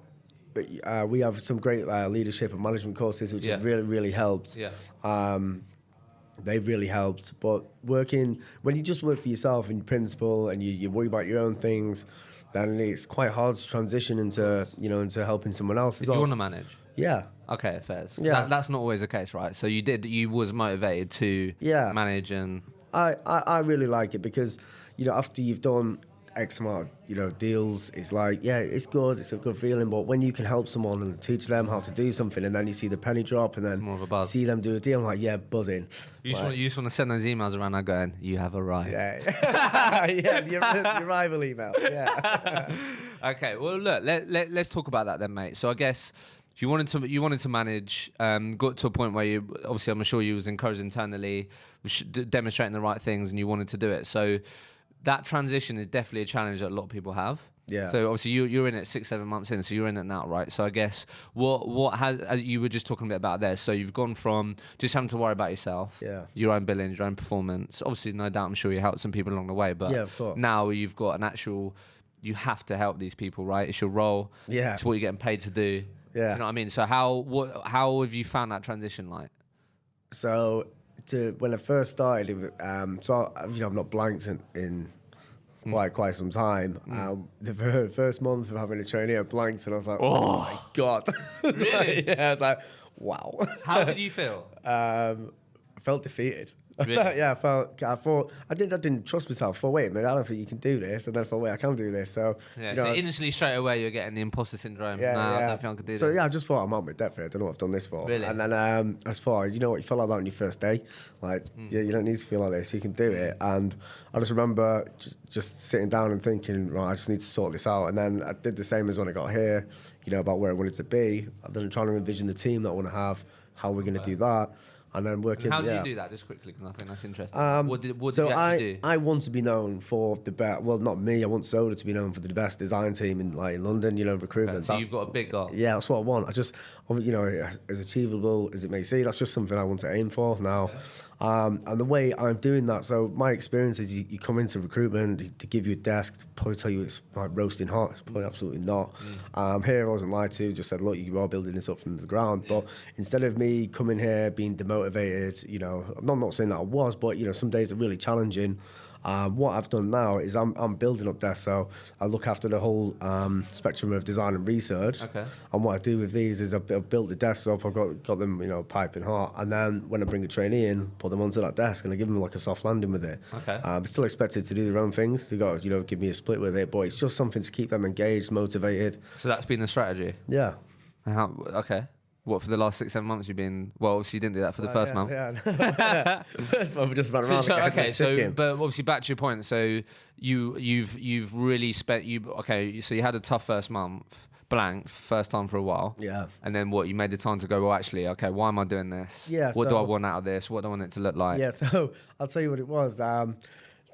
we have some great leadership and management courses which have really helped. They've really helped, but when you just work for yourself and principal and you worry about your own things, then it's quite hard to transition into helping someone else. Did you want to manage? Yeah. Okay, fair. Yeah. That's not always the case, right? So you was motivated to manage, and I really like it because, you know, after you've done X amount of, deals, it's like, it's good, it's a good feeling, but when you can help someone and teach them how to do something, and then you see the penny drop, and then more of a buzz. See them do a deal, I'm like, buzzing. You just want to send those emails around now going, you have arrived. Your rival email. Okay, well look, let's talk about that then, mate. So I guess you wanted to manage, got to a point where you, obviously I'm sure you was encouraged internally, demonstrating the right things, and you wanted to do it. So that transition is definitely a challenge that a lot of people have. Yeah. So obviously you're in it 6-7 months in, so you're in it now, right? So I guess what has, as you were just talking a bit about there, so you've gone from just having to worry about yourself, Yeah. your own billings, your own performance. Obviously, no doubt, I'm sure you helped some people along the way, but Yeah, of course. now you've got an actual, you have to help these people, right? It's your role. Yeah. It's what you're getting paid to do. Yeah. Do you know what I mean? So how have you found that transition like? So when I first started, it was, I've not blanked in quite some time. The first month of having a trainee, I blanked, and I was like, oh my God. Really? Yeah, I was like, wow. How did you feel? I felt defeated. Really? Yeah, I thought I didn't trust myself. I thought, wait a minute, I don't think you can do this. And then I thought, wait, I can do this. So Yeah, you so know, instantly straight away you're getting the imposter syndrome. yeah, I yeah. don't think I could do So that. yeah, I just thought I'm out my depth here. I don't know what I've done this for. Really? And then I just thought, you know what, you felt like that on your first day. Like, yeah, you don't need to feel like this. You can do it. And I just remember just sitting down and thinking, right, I just need to sort this out. And then I did the same as when I got here. You know, about where I wanted to be. And then trying to envision the team that I want to have, how we're going to do that. And then working. How did you do that? Just quickly, because I think that's interesting. What did So you actually do? I want to be known for the best. Well, not me. I want Soda to be known for the best design team in London. You know, recruitment. Okay, so you've got a big goal. Yeah, that's what I want. I just, you know, as achievable as it may seem, that's just something I want to aim for now. Okay. And the way I'm doing that, so my experience is you come into recruitment to give you a desk, probably tell you it's like roasting hot. It's probably absolutely not. Here I wasn't lied to, just said, look, you are building this up from the ground. But instead of me coming here being demotivated, you know, I'm not saying that I was, but, you know, some days are really challenging. What I've done now is I'm building up desks, so I look after the whole spectrum of design and research. Okay. And what I do with these is I've built the desks up, I've got them, you know, piping hot, and then when I bring a trainee in, put them onto that desk, and I give them like a soft landing with it. Okay. I'm still expected to do their own things. They got, you know, give me a split with it, but it's just something to keep them engaged, motivated. So that's been the strategy. Yeah. Okay. What, for the last 6-7 months you've been? Well, obviously you didn't do that for the first month. Yeah. First month we just ran around. But obviously back to your point. So you've really spent So you had a tough first month, blank, first time for a while. Yeah. And then what? You made the time to go. Well, actually, okay, why am I doing this? Yeah. What do I want out of this? What do I want it to look like? Yeah. So I'll tell you what it was.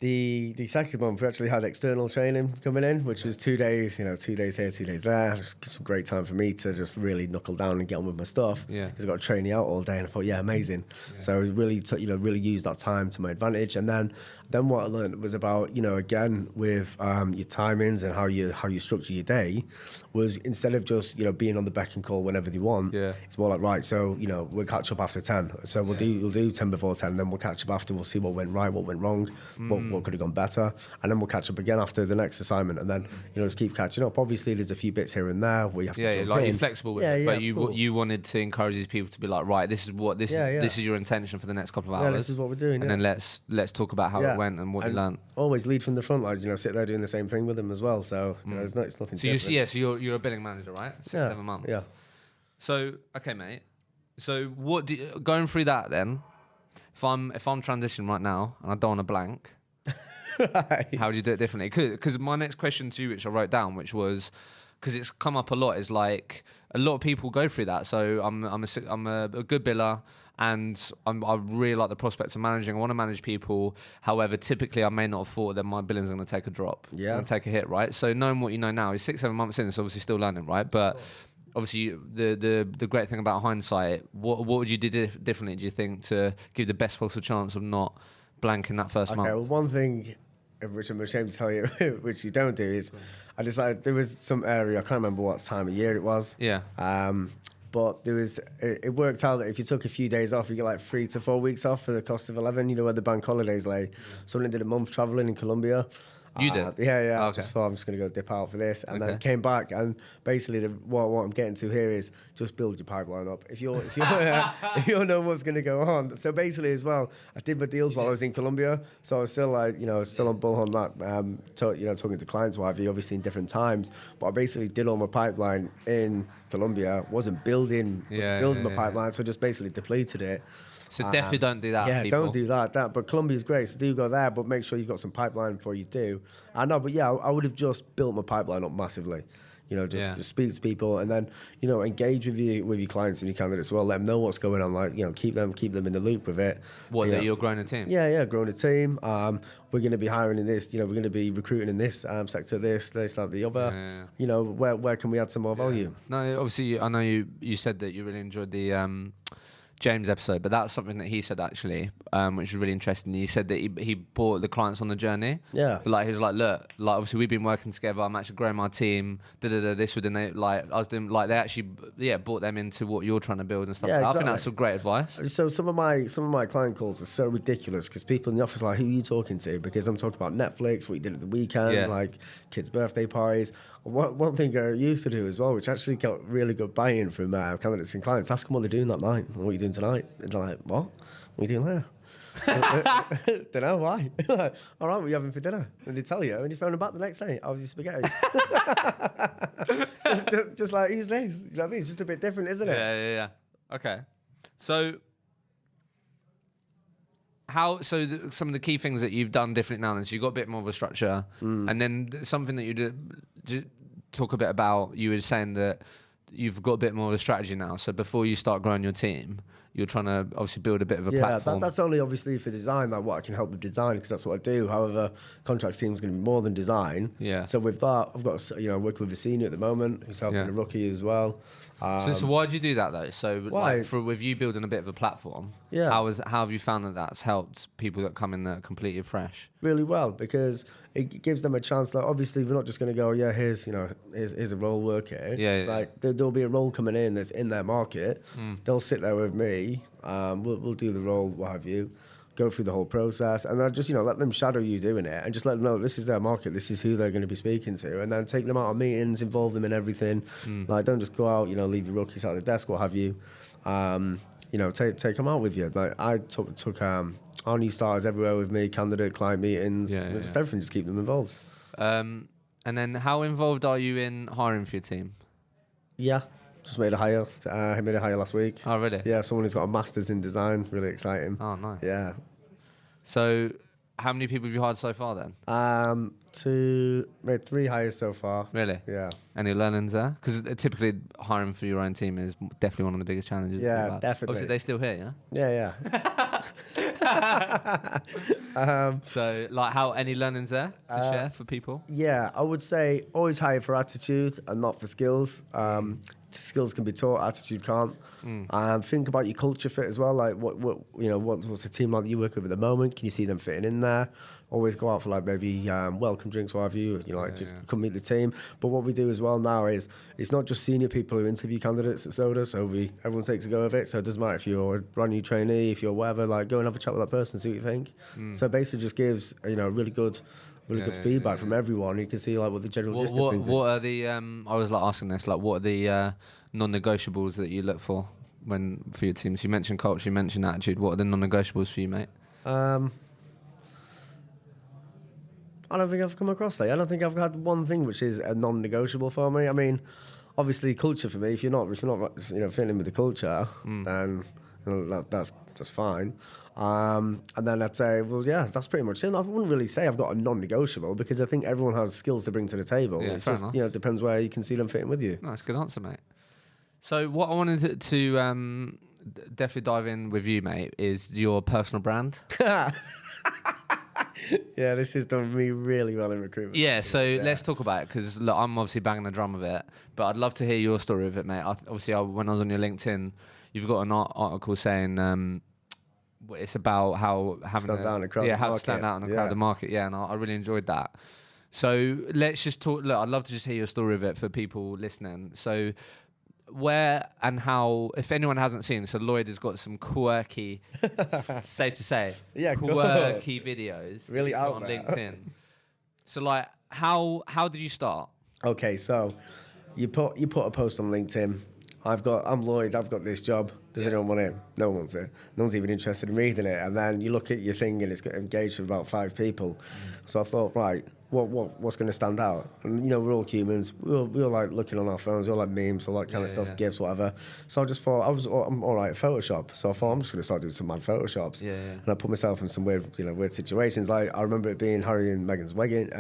The second month we actually had external training coming in, which was 2 days, you know, 2 days here, 2 days there. Just some great time for me to just really knuckle down and get on with my stuff. Yeah. Because I got to train you out all day, and I thought, yeah, amazing. Yeah. So really, really used that time to my advantage. And then what I learned was about, you know, again with your timings and how you structure your day, was instead of just, you know, being on the beck and call whenever they want. Yeah. It's more like, right, so, you know, we'll catch up after 10. So we'll do 10 before 10, then we'll catch up after. We'll see what went right, what went wrong, what could have gone better, and then we'll catch up again after the next assignment, and then, you know, just keep catching up. Obviously, there's a few bits here and there where you have to jump in. You're flexible with it, but you wanted to encourage these people to be like, right, this is your intention for the next couple of hours. Yeah, this is what we're doing. And then let's talk about how it went and what you learned. Always lead from the front lines, you know, sit there doing the same thing with them as well. So you know, it's nothing. So you're a billing manager, right? 6-7 months. Yeah. So okay, mate. So going through that then? If I'm transitioning right now and I don't want to blank, Right. how do you do it differently? Because my next question to you, which I wrote down, which was, because it's come up a lot, is like a lot of people go through that. So I'm a good biller, and I really like the prospects of managing. I want to manage people. However, typically I may not have thought that my billing's going to take a drop. It's going to take a hit, right? So knowing what you know now, you're 6-7 months in, it's obviously still learning, right? But obviously the great thing about hindsight, what would you do differently, do you think, to give the best possible chance of not blanking that first month? Okay, well, one thing which I'm ashamed to tell you, which you don't do, is I decided there was some area, I can't remember what time of year it was. Yeah. But it worked out that if you took a few days off, you get like 3 to 4 weeks off for the cost of 11, you know, where the bank holidays lay. Someone did a month traveling in Colombia. You did? Yeah. Oh, okay. Just thought I'm just going to go dip out for this. And then came back. And basically, what I'm getting to here is just build your pipeline up. If you know what's going to go on. So basically, as well, I did my deals while I was in Colombia. So I was still like, you know, still on bullhorn that, talking to clients, what have you, obviously in different times. But I basically did all my pipeline in Colombia. Wasn't building my pipeline. So just basically depleted it. So definitely don't do that. Yeah, people. don't do that. But Colombia's great, so do go there, but make sure you've got some pipeline before you do. I know, but yeah, I would have just built my pipeline up massively. Just speak to people, and then engage with your clients and your candidates as well. Let them know what's going on. Like keep them in the loop with it. That you're growing a team. Yeah, growing a team. We're going to be hiring in this. We're going to be recruiting in this sector. This, that, the other. Yeah. Where can we add some more value? No, obviously, I know you said that you really enjoyed the James episode, but that's something that he said actually, which was really interesting. He said that he brought the clients on the journey. Yeah. Like he was like, look, like obviously we've been working together. I'm actually growing my team. This within they like I was doing like they actually brought them into what you're trying to build and stuff. Yeah, I exactly. think that's some great advice. So some of my client calls are so ridiculous because people in the office are like, who are you talking to? Because I'm talking about Netflix, what you did at the weekend, like kids' birthday parties. One thing I used to do as well, which actually got really good buy-in from candidates and clients, ask them what they're doing that night. What are you doing tonight? And they're like, what? What are you doing there? Don't know why. Like, all right, what are you having for dinner? And they tell you, and you phone them back the next day. I was your spaghetti. just like, who's this? You know what I mean? It's just a bit different, isn't it? Yeah. Okay. So some of the key things that you've done different now, so you've got a bit more of a structure, and then something that you did talk a bit about. You were saying that you've got a bit more of a strategy now. So before you start growing your team, you're trying to obviously build a bit of a platform. That's only obviously for design, like what I can help with design, because that's what I do. However, contract team is going to be more than design. Yeah. So with that, I've got working with a senior at the moment who's helping a rookie as well. So why do you do that though? So why? like with you building a bit of a platform, how have you found that that's helped people that come in that are completely fresh? Really well, because it gives them a chance. Like obviously, we're not just going to go, here's a role worker. Like there'll be a role coming in that's in their market. They'll sit there with me. We'll do the role, what have you. Go through the whole process, and then just let them shadow you doing it, and just let them know this is their market, this is who they're going to be speaking to, and then take them out on meetings, involve them in everything. Like don't just go out, leave your rookies at the desk, what have you. Take them out with you. Like I took our new starters everywhere with me, candidate, client meetings, just everything, just keep them involved. And then how involved are you in hiring for your team? Yeah. Just made a hire. I made a hire last week. Oh, really? Yeah, someone who's got a master's in design. Really exciting. Oh, nice. Yeah. So, how many people have you hired so far then? Made 3 hires so far. Really? Yeah. Any learnings there? Because typically hiring for your own team is definitely one of the biggest challenges. Yeah, definitely. Obviously, they're still here, yeah? Yeah. So, like, any learnings there to share for people? Yeah, I would say always hire for attitude and not for skills. Skills can be taught, attitude can't. Think about your culture fit as well. Like what's the team like that you work with at the moment? Can you see them fitting in there? Always go out for like maybe welcome drinks, what have you. Come meet the team. But what we do as well now is it's not just senior people who interview candidates at Soda. So everyone takes a go of it. So it doesn't matter if you're a brand new trainee, if you're whatever. Like go and have a chat with that person, see what you think. So it basically just gives really good feedback from everyone. You can see like what the general gist of things is. What are the I was like asking this, like what are the non-negotiables that you look for for your teams? You mentioned culture, you mentioned attitude. What are the non-negotiables for you, mate? I don't think I've come across that. I don't think I've had one thing which is a non-negotiable for me. I mean, obviously culture for me. If you're not fitting with the culture, then that's fine. And then I'd say, that's pretty much it. I wouldn't really say I've got a non-negotiable because I think everyone has skills to bring to the table. Yeah, it's just, it depends where you can see them fitting with you. No, that's a good answer, mate. So what I wanted to definitely dive in with you, mate, is your personal brand. Yeah, this has done me really well in recruitment. Yeah, so let's talk about it because I'm obviously banging the drum of it, but I'd love to hear your story of it, mate. When I was on your LinkedIn, you've got an article saying it's about how having to stand out in a crowded market. Yeah, and I really enjoyed that. So let's just talk. Look, I'd love to just hear your story of it for people listening. So where and how, if anyone hasn't seen, so Lloyd has got some quirky, safe to say, quirky videos really out on there. LinkedIn. So like, how did you start? Okay, so you put a post on LinkedIn. I'm Lloyd. I've got this job. Does anyone want it? No one wants it. No one's even interested in reading it. And then you look at your thing and it's got engaged with about 5 people. So I thought, right, what's going to stand out? And, you know, we're all humans. We all like looking on our phones. We all like memes, all that kind of stuff, GIFs, whatever. So I just thought, I'm all right at Photoshop. So I thought, I'm just going to start doing some mad Photoshops. And I put myself in some weird situations. Like, I remember it being Harry and Meghan's wedding.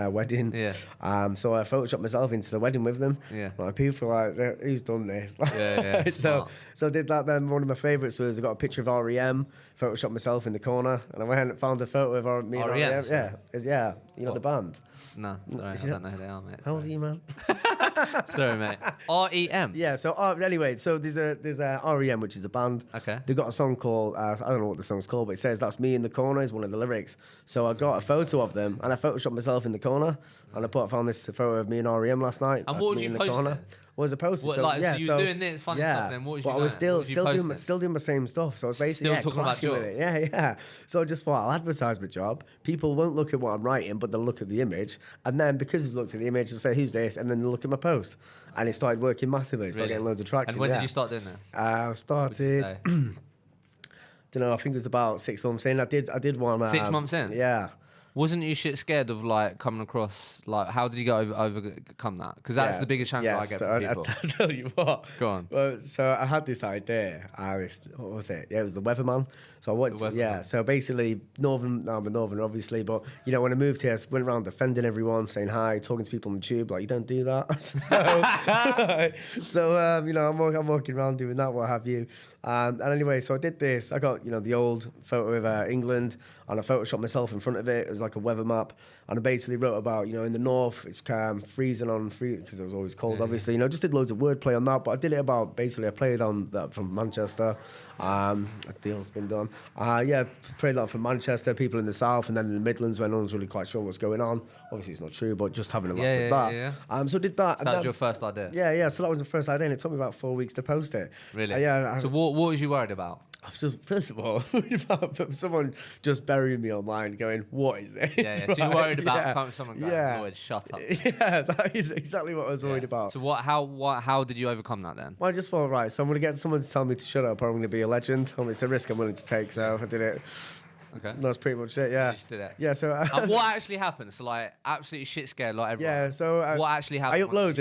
So I Photoshopped myself into the wedding with them. Like, people were like, who's done this? So I did that then. One of my favourites was I got a picture of REM, Photoshopped myself in the corner, and I went and found a photo of me and REM. Yeah, you know the band. No, sorry, I don't know who they are, mate. How old are you, man? Sorry, mate. REM. Yeah. So anyway, so there's a REM, which is a band. Okay. They've got a song called I don't know what the song's called, but it says "That's me in the corner" is one of the lyrics. So I got a photo of them and I photoshopped myself in the corner, and I found this photo of me and REM last night. And what would you post then? What was I posting? So you were doing this funny stuff then? What was you doing? I was still doing my same stuff. So I was basically talking about clashing with it. Yeah. So I just thought, I'll advertise my job. People won't look at what I'm writing, but they'll look at the image. And then because they've looked at the image, they'll say, who's this? And then they'll look at my post. And it started working massively. Started getting loads of traction. And when did you start doing this? I started, I think it was about 6 months in. I did one. 6 months in? Yeah. Wasn't you shit scared of like coming across, like, how did you overcome that? Because that's the biggest challenge I get from people. I'll tell you what. Go on. Well, so I had this idea. What was it? Yeah, it was the Weatherman. So I went so basically I'm a Northern obviously, but you know, when I moved here, I went around defending everyone, saying hi, talking to people on the tube, like, you don't do that. So I'm walking around doing that, what have you. And anyway, so I did this. I got, the old photo of England, and I photoshopped myself in front of it. It was like a weather map. And I basically wrote about, in the north, it's freezing because it was always cold, obviously. Just did loads of wordplay on that. But I did it about, basically, I played on that from Manchester. A deal's been done. Played that from Manchester, people in the south, and then in the Midlands where no one's really quite sure what's going on. Obviously, it's not true, but just having a laugh with that. So I did that. So that was your first idea? Yeah. So that was the first idea, and it took me about 4 weeks to post it. Really? So what was you worried about? I was just, first of all, worried about someone just burying me online going, what is this? Yeah. So you're worried about someone going, Lloyd, shut up. Yeah, that is exactly what I was worried about. So how did you overcome that then? Well, I just thought, right, so I'm going to get someone to tell me to shut up or I'm going to be a legend. It's a risk I'm willing to take, so I did it. Okay. That's pretty much it, yeah. You just did it. Yeah, so... and what actually happened? So, like, absolutely shit scared like everyone. Yeah, so... what actually happened? I uploaded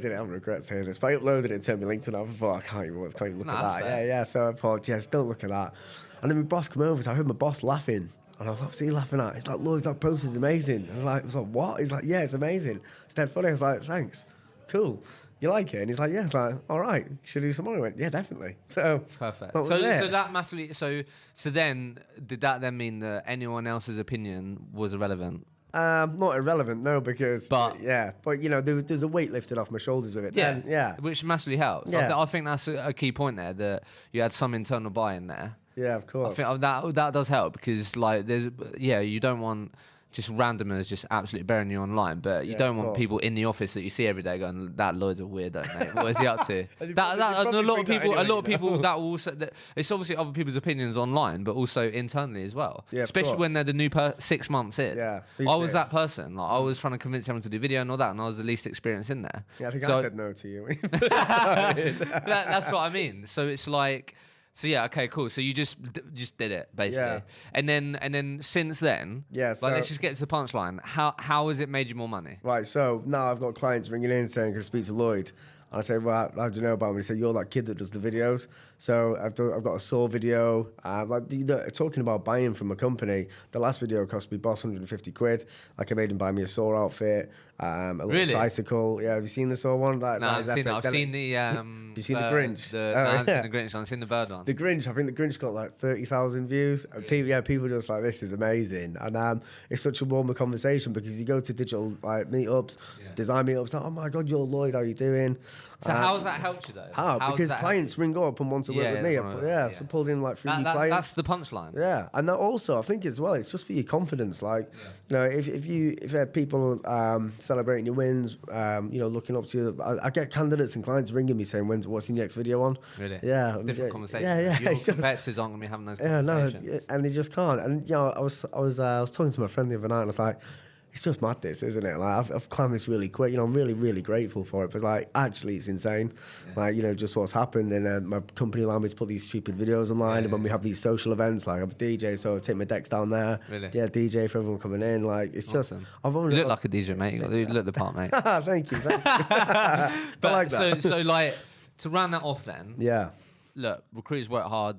it. I regret saying this, but I uploaded it to my LinkedIn. I thought, I can't even look at that. Fair. Yeah. So I thought, yes, don't look at that. And then my boss came over, so I heard my boss laughing. And I was like, what's he laughing at? He's like, Lloyd, that post is amazing. And I was like, what? He's like, yeah, it's amazing. It's dead funny. I was like, thanks. Cool. You like it? And he's like, yeah. It's like, all right, should I do some more? I went, yeah, definitely. So perfect. So that massively. So then, did that then mean that anyone else's opinion was irrelevant? Not irrelevant, no, because there's a weight lifted off my shoulders with it. Yeah, which massively helps. Yeah. I think that's a key point there, that you had some internal buy-in there. Yeah, of course. I think that does help, because like you don't want just randomers just absolutely burying you online, but you don't want people in the office that you see every day going, that Lloyd's a weirdo, mate. What is he up to? A lot of people that will also, it's obviously other people's opinions online, but also internally as well. Yeah, especially when they're the new 6 months in. Yeah, I was that person. Like, I was trying to convince everyone to do video and all that, and I was the least experienced in there. Yeah, I think I said no to you. That's what I mean. So it's like. So yeah, okay, cool. So you just did it basically, and then since then, let's just get to the punchline. How has it made you more money? Right. So now I've got clients ringing in saying, "Can I speak to Lloyd?" And I say, well, how do you know about me? He said, you're that kid that does the videos. So I've got a saw video. Talking about buying from a company, the last video cost me boss 150 quid. Like, I made him buy me a saw outfit, a little tricycle. Yeah, have you seen the saw one? No, I've seen it. I've seen the... You've seen the Grinch? I haven't seen the Grinch. I've seen the bird one. The Grinch, I think the Grinch got like 30,000 views. Really? And people just like, this is amazing. And it's such a warmer conversation, because you go to digital meetups, design meetups, like, oh my God, you're Lloyd, how are you doing? So how has that helped you though? Because clients ring up and want to work with me. So pulled in like 3 new clients. That's the punchline. Yeah, and that also, I think as well, it's just for your confidence. Like, if people celebrating your wins, looking up to you, I get candidates and clients ringing me saying, what's your next video on? Really? Yeah. It's a different conversation. Yeah. Your competitors aren't going to be having those conversations. And they just can't. And I was talking to my friend the other night, and I was like, it's just madness, isn't it? Like I've climbed this really quick. You know, I'm really, really grateful for it. But like, actually, it's insane. Yeah. Like, you know, just what's happened. And my company allowed me to put these stupid videos online. And when we have these social events, like I'm a DJ, so I take my decks down there. Really? Yeah, DJ for everyone coming in. Like, it's awesome. Just. I've only you look like a DJ, mate. You look the part, mate. Thank you. But I like that. So like to round that off, then. Yeah. Look, recruiters work hard.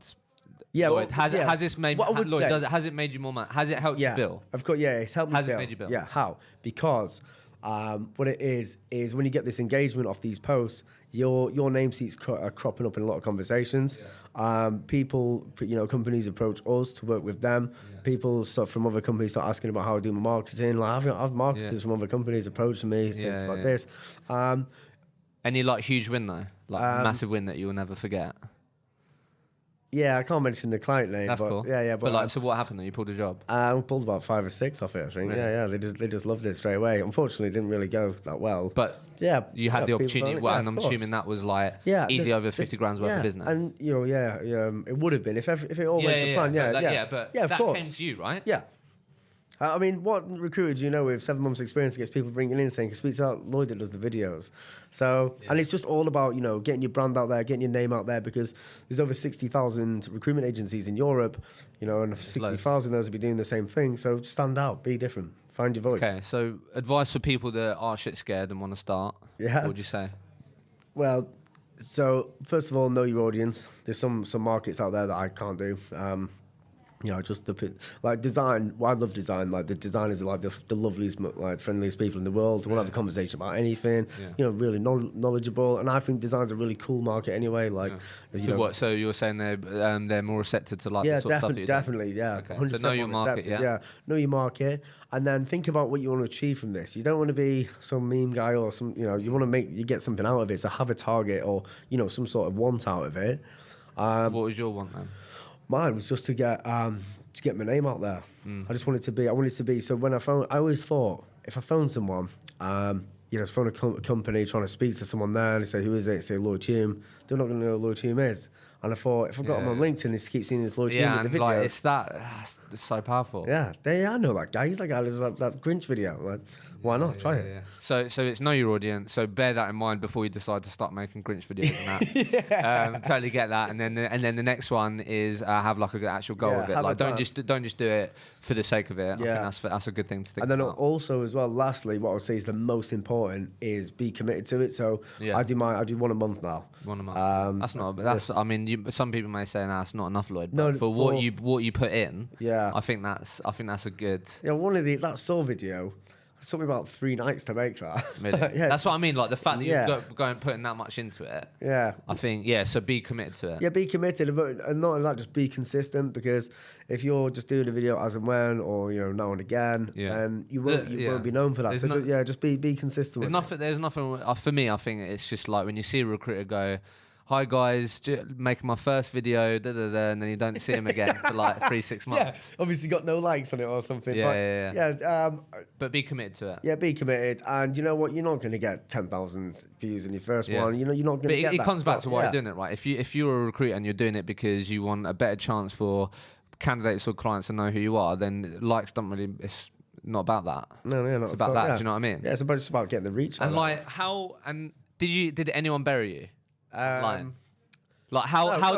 Yeah, Lloyd, has this made Lloyd, has it made you more money? Has it helped you bill? Of course, yeah, it's helped me bill. Has it made you bill? Yeah, how? Because what it is when you get this engagement off these posts, your name keeps cropping up in a lot of conversations. Yeah. People, you know, companies approach us to work with them. Yeah. People from other companies start asking about how I do my marketing. Like I've marketers from other companies approaching me, things like this. Any like huge win though, like massive win that you will never forget. Yeah, I can't mention the client name. That's cool. Yeah. But like, so what happened? Then you pulled a job. We pulled about 5 or 6 off it. I think. Really? Yeah. They just loved it straight away. Unfortunately, it didn't really go that well. But yeah, you had the opportunity. Well, and I'm assuming that was like easy over 50 grand's worth of business. And you know, it would have been if it all went to plan. But of that course. came to you, right? Yeah. I mean, what recruiter do you know with 7 months experience gets people bringing in saying, speak to Lloyd that does the videos. So, and it's just all about, you know, getting your brand out there, getting your name out there, because there's over 60,000 recruitment agencies in Europe, you know, and 60,000 of those will be doing the same thing. So stand out, be different, find your voice. Okay, so advice for people that are shit scared and want to start. Yeah. What would you say? Well, so first of all, know your audience. There's some markets out there that I can't do. You know, just like design. Well, I love design. Like the designers are like the loveliest, like friendliest people in the world. Want to have a conversation about anything. Yeah. You know, really knowledgeable. And I think design's a really cool market anyway. Like, so you're saying they're more receptive to like the sort of stuff that you definitely, yeah. Okay. So know your market, yeah. Know your market, and then think about what you want to achieve from this. You don't want to be some meme guy or some. You know, you want to you get something out of it. So have a target or some sort of want out of it. What was your want then? Mine was just to get my name out there. I just wanted to be. So when I always thought if I phone someone, phone a company trying to speak to someone there, and they say, who is it? Say Lloyd Hulme. They're not going to know who Lloyd Hulme is. And I thought, if I've got him on LinkedIn, they keep seeing this Lloyd Hulme with the video. Like, it's so powerful. Yeah, I know that guy. He's that guy who's that Grinch video. Like, why not? Try it. Yeah. So it's know your audience. So bear that in mind before you decide to start making Grinch videos and that. Totally get that. And then the next one is have like an actual goal of it. Like don't just do it for the sake of it. Yeah. I think that's a good thing to think about. And then also as well, lastly, what I would say is the most important is be committed to it. So I do 1 a month now. 1 a month. I mean, some people may say, "Nah, it's not enough, Lloyd." But for what you put in, I think that's a good. Yeah, that Saw video. It took me about 3 nights to make that. Really? Yeah. That's what I mean. Like the fact that you've going putting that much into it. Yeah. I think so be committed to it. Yeah, be committed, but not like just be consistent. Because if you're just doing a video as and when, or now and again, then you won't be known for that. Just be consistent. There's nothing for me. I think it's just like when you see a recruiter go, "Hi guys, making my first video," and then you don't see him again for like 3-6 months. Yeah, obviously got no likes on it or something. But be committed to it. Yeah, be committed, and you know what? You're not going to get 10,000 views in your first one. You're not going to get that. It comes back to why you're doing it, right? If you're a recruiter and you're doing it because you want a better chance for candidates or clients to know who you are, then likes don't really. It's not about that. No, it's about that. Do you know what I mean? Yeah, it's just about getting the reach. And did anyone bury you? How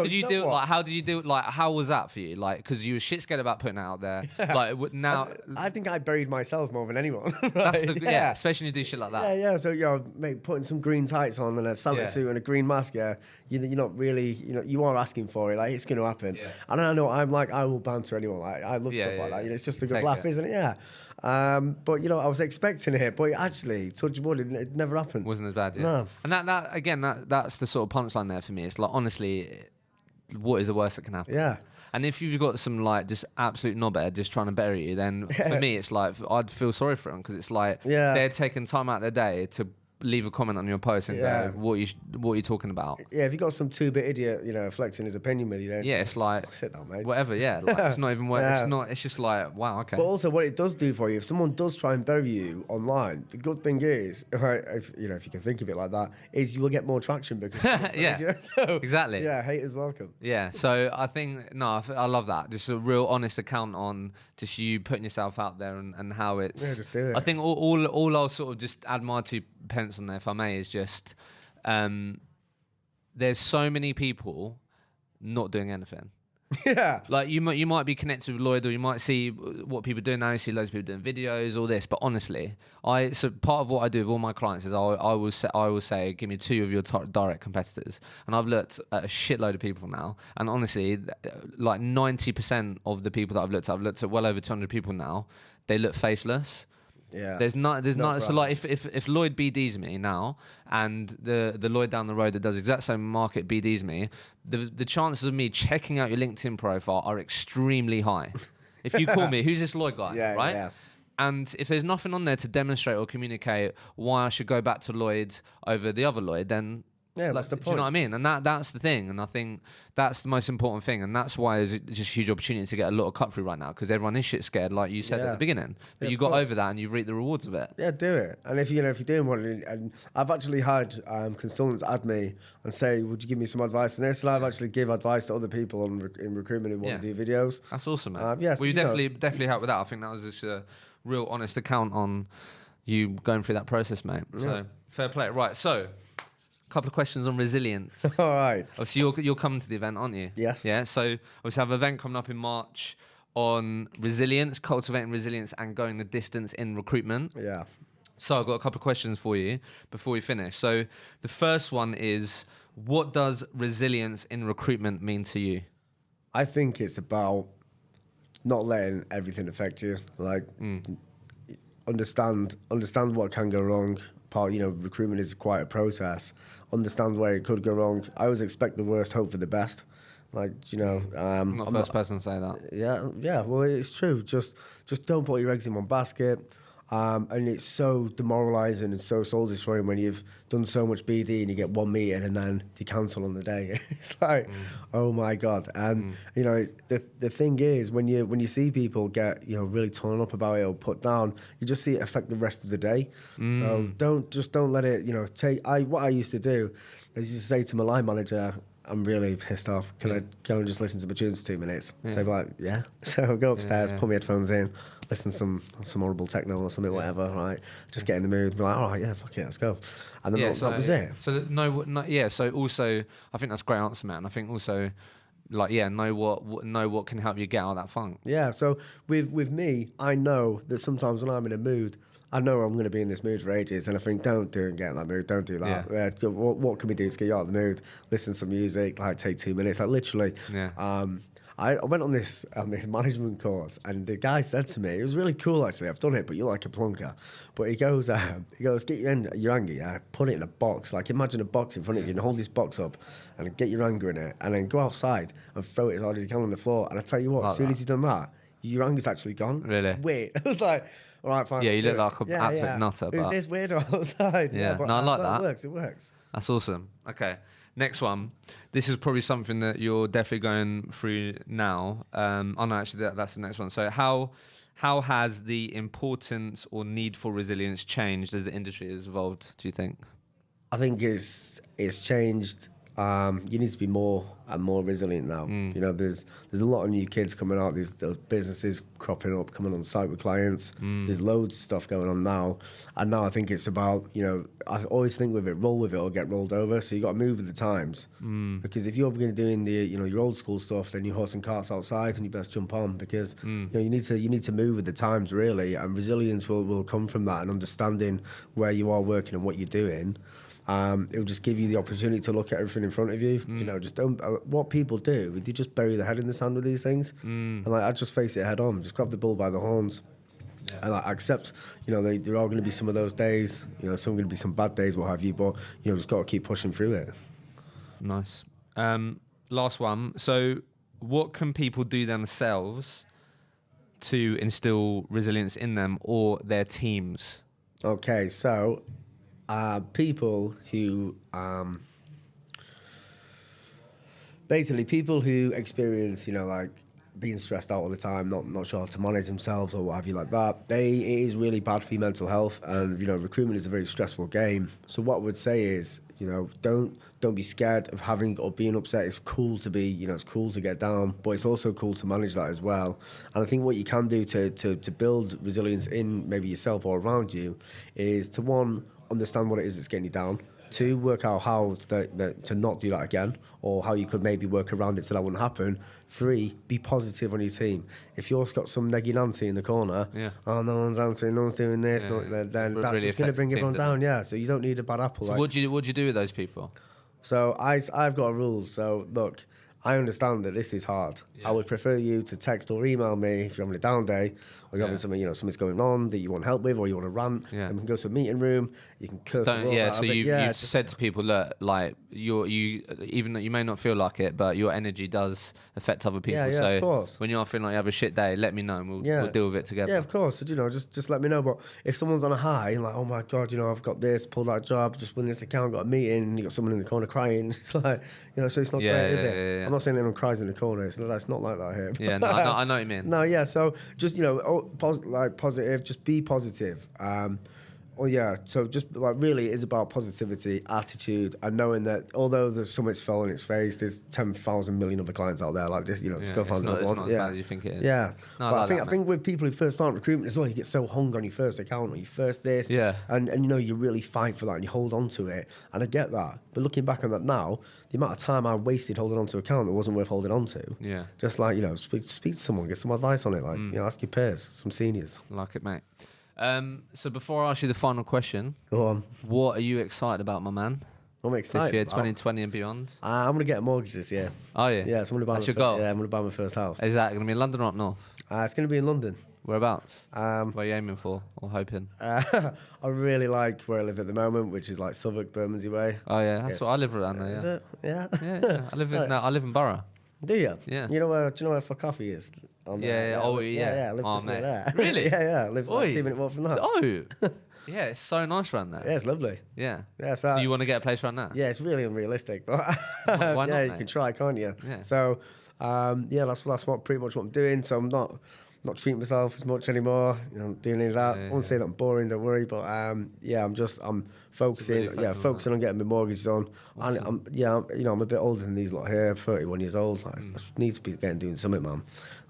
did you do it? Like, how did you do it? Like, how was that for you? Like, because you were shit scared about putting it out there. Like, now I think I buried myself more than anyone. Right? That's especially when you do shit like that. Yeah. So mate, putting some green tights on and a Santa suit and a green mask. Yeah, you're not really. You are asking for it. Like, it's going to happen. Yeah. And I know I will banter anyone. Like, I love stuff like that. It's just a good laugh, isn't it? Yeah. But I was expecting it, but actually, touch wood, it never happened. Wasn't as bad, yeah. No. And that again, that's the sort of punchline there for me. It's like, honestly, what is the worst that can happen? Yeah. And if you've got some like just absolute knobhead just trying to bury you, then for me, it's like I'd feel sorry for them because it's like they're taking time out of their day to leave a comment on your post and go, what are you talking about? Yeah, if you got some 2-bit idiot, flexing his opinion with you, then Yeah, it's like sit down, mate. Whatever. Yeah, like it's not even. It's not. It's just like wow. Okay. But also, what it does do for you, if someone does try and bury you online, the good thing is, if you can think of it like that, is you will get more traction because so, exactly. Yeah, haters welcome. Yeah, so I think I love that. Just a real honest account on just you putting yourself out there and how it's. Yeah, just do it. I think all I'll sort of just add my 2 pence on there, if I may, is just there's so many people not doing anything. Yeah, like you might be connected with Lloyd, or you might see what people do now. You see loads of people doing videos, all this. But honestly, so part of what I do with all my clients is I will say, give me 2 of your direct competitors, and I've looked at a shitload of people now. And honestly, like 90% of the people that I've looked at well over 200 people now. They look faceless. Yeah. There's not. So like, if Lloyd BDs me now, and the Lloyd down the road that does exact same market BDs me, the chances of me checking out your LinkedIn profile are extremely high. If you call me, who's this Lloyd guy? Yeah, right. Yeah. And if there's nothing on there to demonstrate or communicate why I should go back to Lloyd over the other Lloyd, then. Yeah, what's the point? Do you know what I mean? And that's the thing. And I think that's the most important thing. And that's why it's just a huge opportunity to get a lot of cut through right now, because everyone is shit scared, like you said at the beginning. But you got over that and you've reaped the rewards of it. Yeah, do it. And if you're doing one, and I've actually had consultants add me and say, "Would you give me some advice on this?" And I've actually give advice to other people in recruitment who want to do videos. That's awesome, man. Yes, well, you definitely help with that. I think that was just a real honest account on you going through that process, mate. So fair play. Right, so. Couple of questions on resilience. All right. Obviously, you're coming to the event, aren't you? Yes. Yeah. So obviously, have an event coming up in March on resilience, cultivating resilience, and going the distance in recruitment. Yeah. So I've got a couple of questions for you before we finish. So the first one is, what does resilience in recruitment mean to you? I think it's about not letting everything affect you. Like, understand what can go wrong. Recruitment is quite a process. Understand where it could go wrong. I always expect the worst, hope for the best. I'm not the first person to say that. Yeah. Well, it's true. Just don't put your eggs in one basket. And it's so demoralising and so soul destroying when you've done so much BD and you get one meeting and then they cancel on the day. It's like, oh my God. And the thing is, when you see people get really torn up about it or put down, you just see it affect the rest of the day. So don't let it take. What I used to do is just say to my line manager, I'm really pissed off. Can I go and just listen to my tunes for 2 minutes? So I'm like, yeah. So I'll go upstairs, put my headphones in, listen to some horrible techno or something, whatever, right? Just get in the mood, be like, all right, yeah, fuck it, let's go. And then that was it. So also, I think that's a great answer, man. I think also, know what can help you get out of that funk. Yeah, so with me, I know that sometimes when I'm in a mood, I know I'm going to be in this mood for ages, and I think, don't do and get in that mood, don't do that. Yeah. What can we do to get you out of the mood? Listen to some music, take 2 minutes, literally. Yeah. I went on this management course, and the guy said to me, it was really cool actually. I've done it, but you're like a plonker. But he goes, get your anger, put it in a box. Like imagine a box in front of you, and hold this box up, and get your anger in it, and then go outside and throw it as hard as you can on the floor. And I tell you what, as soon as you've done that, your anger's actually gone. Really? Wait, I was like, all right, fine. Yeah, you look like an absolute nutter. Who's this weirdo outside? Yeah, but I like that. It works. That's awesome. Okay, next one. This is probably something that you're definitely going through now. Actually, that's the next one. So how has the importance or need for resilience changed as the industry has evolved, do you think? I think it's changed. You need to be more and more resilient now. There's a lot of new kids coming out. There's businesses cropping up, coming on site with clients. There's loads of stuff going on now. And now I think it's about, I always think with it, roll with it or get rolled over. So you got to move with the times. Because if you're going to doing your old school stuff, then you're horse and carts outside and you best jump on because, you need to move with the times really. And resilience will come from that and understanding where you are working and what you're doing. It will just give you the opportunity to look at everything in front of you. Just don't. What people do, they just bury their head in the sand with these things. And I just face it head on. Just grab the bull by the horns. Yeah. And I accept, there are going to be some of those days. Some going to be some bad days, what have you. But just got to keep pushing through it. Nice. Last one. So, what can people do themselves to instill resilience in them or their teams? Okay, so people who basically people who experience, like being stressed out all the time, not sure how to manage themselves or what have you like that. It is really bad for your mental health, and recruitment is a very stressful game. So what I would say is, don't be scared of having or being upset. It's cool to be, it's cool to get down, but it's also cool to manage that as well. And I think what you can do to build resilience in maybe yourself or around you is to, one, understand what it is that's getting you down. Two, work out how to not do that again, or how you could maybe work around it so that wouldn't happen. Three, be positive on your team. If you've got some neggy Nancy in the corner, oh, no one's answering, no one's doing this, then that's really just going to bring everyone down. Yeah, so you don't need a bad apple. So what do you do with those people? So I've got a rule. So look, I understand that this is hard. I would prefer you to text or email me if you're having a down day, or you're having something, something's going on that you want help with, or you want to rant. And we can go to a meeting room. You can curse. So you've said to people, look, like you even though you may not feel like it, but your energy does affect other people. So of course. When you are feeling like you have a shit day, let me know, and we'll deal with it together. Yeah, of course. So, just let me know. But if someone's on a high and like, oh my god, I've got this, pulled that job, just won this account, got a meeting, and you got someone in the corner crying, it's like, so it's not great, is it? Yeah. I'm not saying anyone cries in the corner. It's not like that here. Yeah, no, I know what you mean. No, yeah. So just positive. Just be positive. So just like really, it is about positivity, attitude, and knowing that although there's something's fell on its face, there's 10,000 million other clients out there like this. Just go find another one. Not as bad as you think it is. Yeah. No, but I think with people who first start recruitment as well, you get so hung on your first account or your first this. Yeah. And you really fight for that and you hold on to it. And I get that. But looking back on that now, the amount of time I wasted holding on to an account that wasn't worth holding on to. Yeah. Just like, speak to someone, get some advice on it. Like, ask your peers, some seniors. Like it, mate. So before I ask you the final question, go on. What are you excited about, my man? I'm excited. This year, 2020 and beyond. I'm going to get a mortgage this year. Oh, yeah? Yeah, so I'm going to buy I'm going to buy my first house. Is that going to be in London or up north? It's going to be in London. Whereabouts? Where are you aiming for or hoping? I really like where I live at the moment, which is like Southwark, Bermondsey way. Oh, yeah, that's what I live around there. Is it? Yeah. Yeah. I live in Borough. Do you? Yeah. Do you know where For Coffee is? Yeah. I live just near there. Really? yeah. I live like 2-minute walk from that. Oh. Yeah, it's so nice around there. Yeah, it's lovely. Yeah. So you want to get a place around there? Yeah, it's really unrealistic, but why not, you can try, can't you? Yeah. So, that's pretty much what I'm doing. So I'm not treating myself as much anymore. I'm doing any of that. I won't say that I'm boring, don't worry. But I'm focusing. Focusing on getting my mortgage done. Awesome. And I'm a bit older than these lot here. 31 years old. I need to be doing something, man.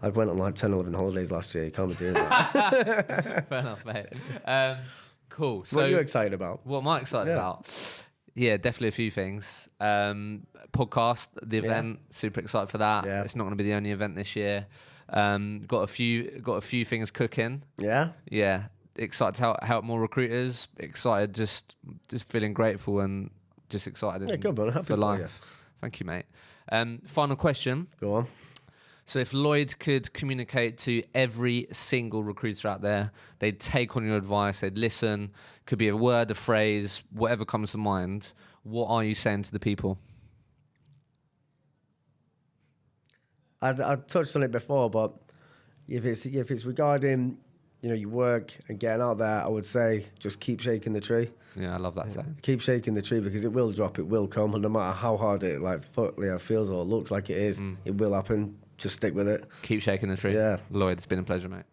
I went on like 10, 11 holidays last year. You can't be doing that. Fair enough, mate. Cool. So what are you excited about? What am I excited about? Yeah, definitely a few things. Podcast, the event, super excited for that. Yeah. It's not going to be the only event this year. Got a few things cooking. Yeah. Yeah. Excited to help more recruiters. Excited, just feeling grateful and just excited. Yeah, good man. Happy for life. You. Thank you, mate. Final question. Go on. So if Lloyd could communicate to every single recruiter out there, they'd take on your advice, they'd listen, could be a word, a phrase, whatever comes to mind, what are you saying to the people? I touched on it before, but if it's regarding your work and getting out there, I would say just keep shaking the tree. Yeah, I love that saying. Keep shaking the tree because it will drop, it will come, and no matter how hard it feels or looks like it is, it will happen. Just stick with it. Keep shaking the tree. Yeah. Lloyd, it's been a pleasure, mate.